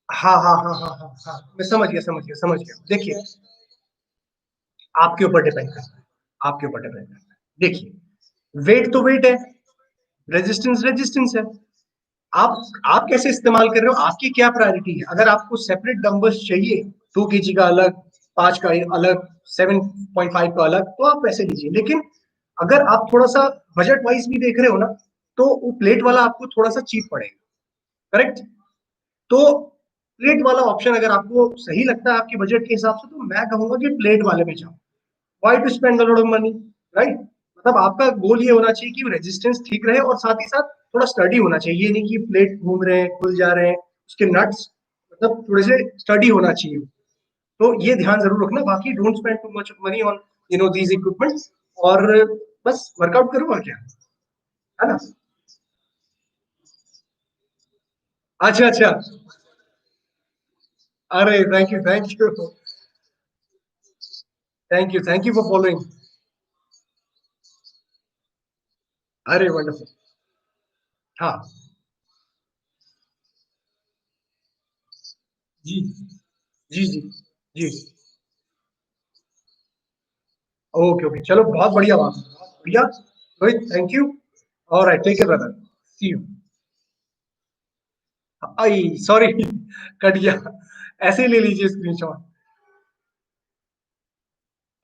हाँ हाँ हाँ हाँ हाँ हाँ, मैं समझ गया समझ गया समझ गया। देखिए, आपके ऊपर डिपेंड करता है, आपके ऊपर डिपेंड करता है। देखिए, वेट तो वेट है, रेजिस्टेंस रेजिस्टेंस है। आप कैसे इस्तेमाल कर रहे हो, आपकी क्या प्रायोरिटी है। अगर आपको सेपरेट डंबल्स चाहिए, 2 kg का अलग, 5 का अलग, 7.5 का अलग, तो आप वैसे लीजिए। लेकिन अगर आप थोड़ा सा बजट वाइज भी देख रहे हो ना, तो वो प्लेट वाला आपको थोड़ा सा चीप पड़ेगा। करेक्ट। तो प्लेट वाला ऑप्शन अगर आपको सही लगता है आपके बजट के हिसाब से, तो मैं कहूंगा कि प्लेट वाले में जाओ। Why to spend a lot of money, right. मतलब आपका गोल ये होना चाहिए कि रेजिस्टेंस ठीक रहे, और साथ ही साथ थोड़ा स्टडी होना चाहिए। ये नहीं कि प्लेट घूम रहे हैं, खुल जा रहे हैं, उसके नट्स, मतलब थोड़े से स्टडी होना चाहिए। तो ये ध्यान जरूर रखना। बाकी don't spend too much money on these equipments, और बस वर्कआउट करो, और क्या है ना। अच्छा अच्छा। अरे thank you thank you thank you for following. अरे वंडरफुल। हाँ जी जी जी जी। ओके ओके, चलो बहुत बढ़िया बात, बहुत बढ़िया। Rohit, thank you. और right, take care brother, see you. I sorry cut गया। ऐसे ही ले लीजिए स्क्रीनशॉट।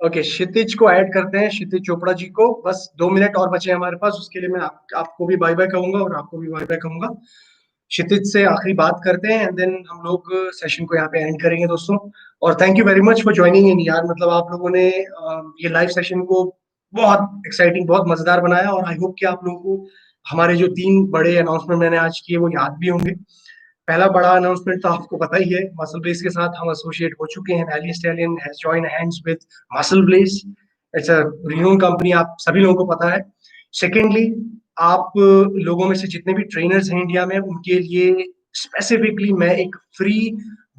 ओके, क्षितिज को ऐड करते हैं, क्षितिज चोपड़ा जी को। बस 2 मिनट और बचे हैं हमारे पास, उसके लिए मैं आपको भी बाय बाय कहूंगा और आपको भी बाय बाय कहूंगा। क्षितिज से आखिरी बात करते हैं, एंड देन हम लोग सेशन को यहाँ पे एंड करेंगे दोस्तों। और thank you very much for joining in यार, मतलब आप लोगों ने ये लाइव सेशन को बहुत एक्साइटिंग, बहुत मजेदार बनाया। और आई होप कि आप लोगों को हमारे जो 3 बड़े अनाउंसमेंट मैंने आज किए वो याद भी होंगे। पहला बड़ा अनाउंसमेंट तो आपको पता ही है, मसल ब्लेस के साथ हम एसोसिएट हो चुके हैं। Valley stallion has join hands with muscle bless. It's a renowned company, आप सभी लोगों को पता है। सेकेंडली, आप लोगों में से जितने भी ट्रेनर्स हैं इंडिया में, उनके लिए स्पेसिफिकली मैं एक फ्री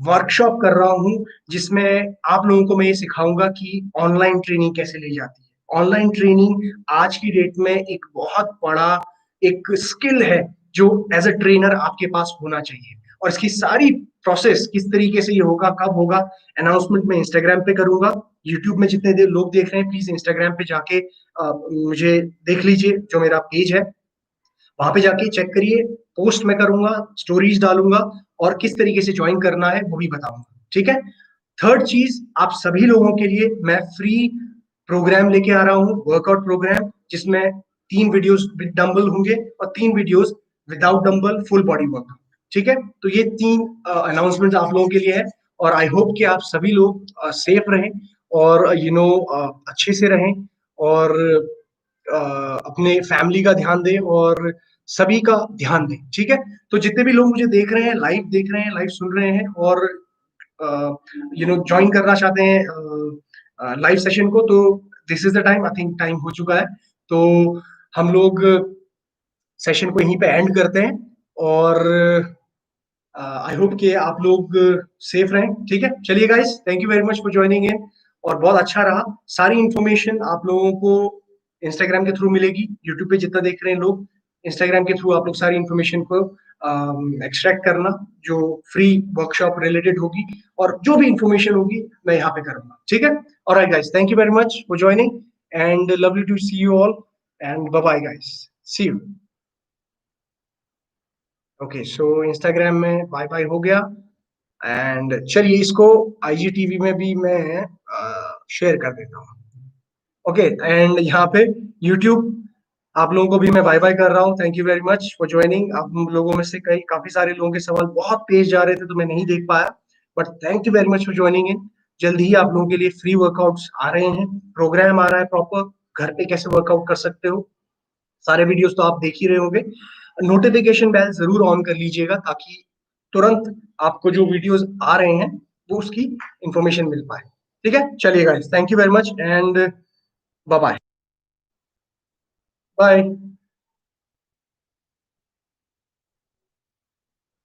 वर्कशॉप कर रहा हूं, जिसमें आप लोगों को मैं ये सिखाऊंगा कि ऑनलाइन ट्रेनिंग कैसे ली जाती है। ऑनलाइन ट्रेनिंग आज की डेट में एक बहुत बड़ा एक स्किल है, जो एज अ ट्रेनर आपके पास होना चाहिए। और इसकी सारी प्रोसेस किस तरीके से ये होगा, कब होगा, अनाउंसमेंट मैं इंस्टाग्राम पे करूंगा। यूट्यूब में जितने देर लोग देख रहे हैं, प्लीज इंस्टाग्राम पे जाके मुझे देख लीजिए, जो मेरा पेज है वहां पे जाके चेक करिए। पोस्ट मैं करूंगा, स्टोरीज डालूंगा, और किस तरीके से ज्वाइन करना है वो भी बताऊंगा। ठीक है। थर्ड चीज, आप सभी लोगों के लिए मैं फ्री प्रोग्राम लेके आ रहा हूँ, वर्कआउट प्रोग्राम, जिसमें 3 वीडियोस विद डंबल होंगे और 3 videos without dumbbell, full body workout. ठीक है। तो ये 3 अनाउंसमेंट आप लोगों के लिए है। और आई होप कि आप सभी लोग सेफ रहें, और अच्छे से रहें, और अपने फैमिली का ध्यान दें, और सभी का ध्यान दें। ठीक है। तो जितने भी लोग मुझे देख रहे हैं, लाइव देख रहे हैं, लाइव सुन रहे हैं, और ज्वाइन करना चाहते हैं लाइव सेशन को, तो this is the time. I think time हो चुका है। तो हम लोग सेशन को यहीं पे एंड करते हैं। और आई होप कि आप लोग सेफ रहें। ठीक है। चलिए guys, thank you very much for joining in, और बहुत अच्छा रहा। सारी इंफॉर्मेशन आप लोगों को इंस्टाग्राम के थ्रू मिलेगी। यूट्यूब पे जितना देख रहे हैं लोग, इंस्टाग्राम के थ्रू आप लोग सारी इंफॉर्मेशन को एक्सट्रैक्ट करना, जो फ्री वर्कशॉप रिलेटेड होगी, और जो भी इंफॉर्मेशन होगी मैं यहाँ पे करूंगा। ठीक है। Alright guys, thank you very much for joining, and lovely to see you all, and bye bye guys, see you. Okay, so Instagram में बाय बाय हो गया। एंड चलिए इसको आईजीटीवी में भी मैं शेयर कर देता हूँ। ओके, एंड यहाँ पे यूट्यूब आप लोगों को भी मैं बाय बाय कर रहा हूँ। Thank you very much for joining. आप लोगों में से कई काफी सारे लोगों के सवाल बहुत तेज जा रहे थे तो मैं नहीं देख पाया, but thank you very much for joining in. जल्दी ही आप लोगों के लिए फ्री वर्कआउट्स आ रहे हैं, प्रोग्राम आ रहा है प्रॉपर, घर पे कैसे वर्कआउट कर सकते हो। सारे वीडियोस तो आप देख ही रहे होंगे। नोटिफिकेशन बेल जरूर ऑन कर लीजिएगा ताकि तुरंत आपको जो वीडियोस आ रहे हैं वो उसकी इंफॉर्मेशन मिल पाए। ठीक है, चलिए guys, thank you very much and bye bye. Bye.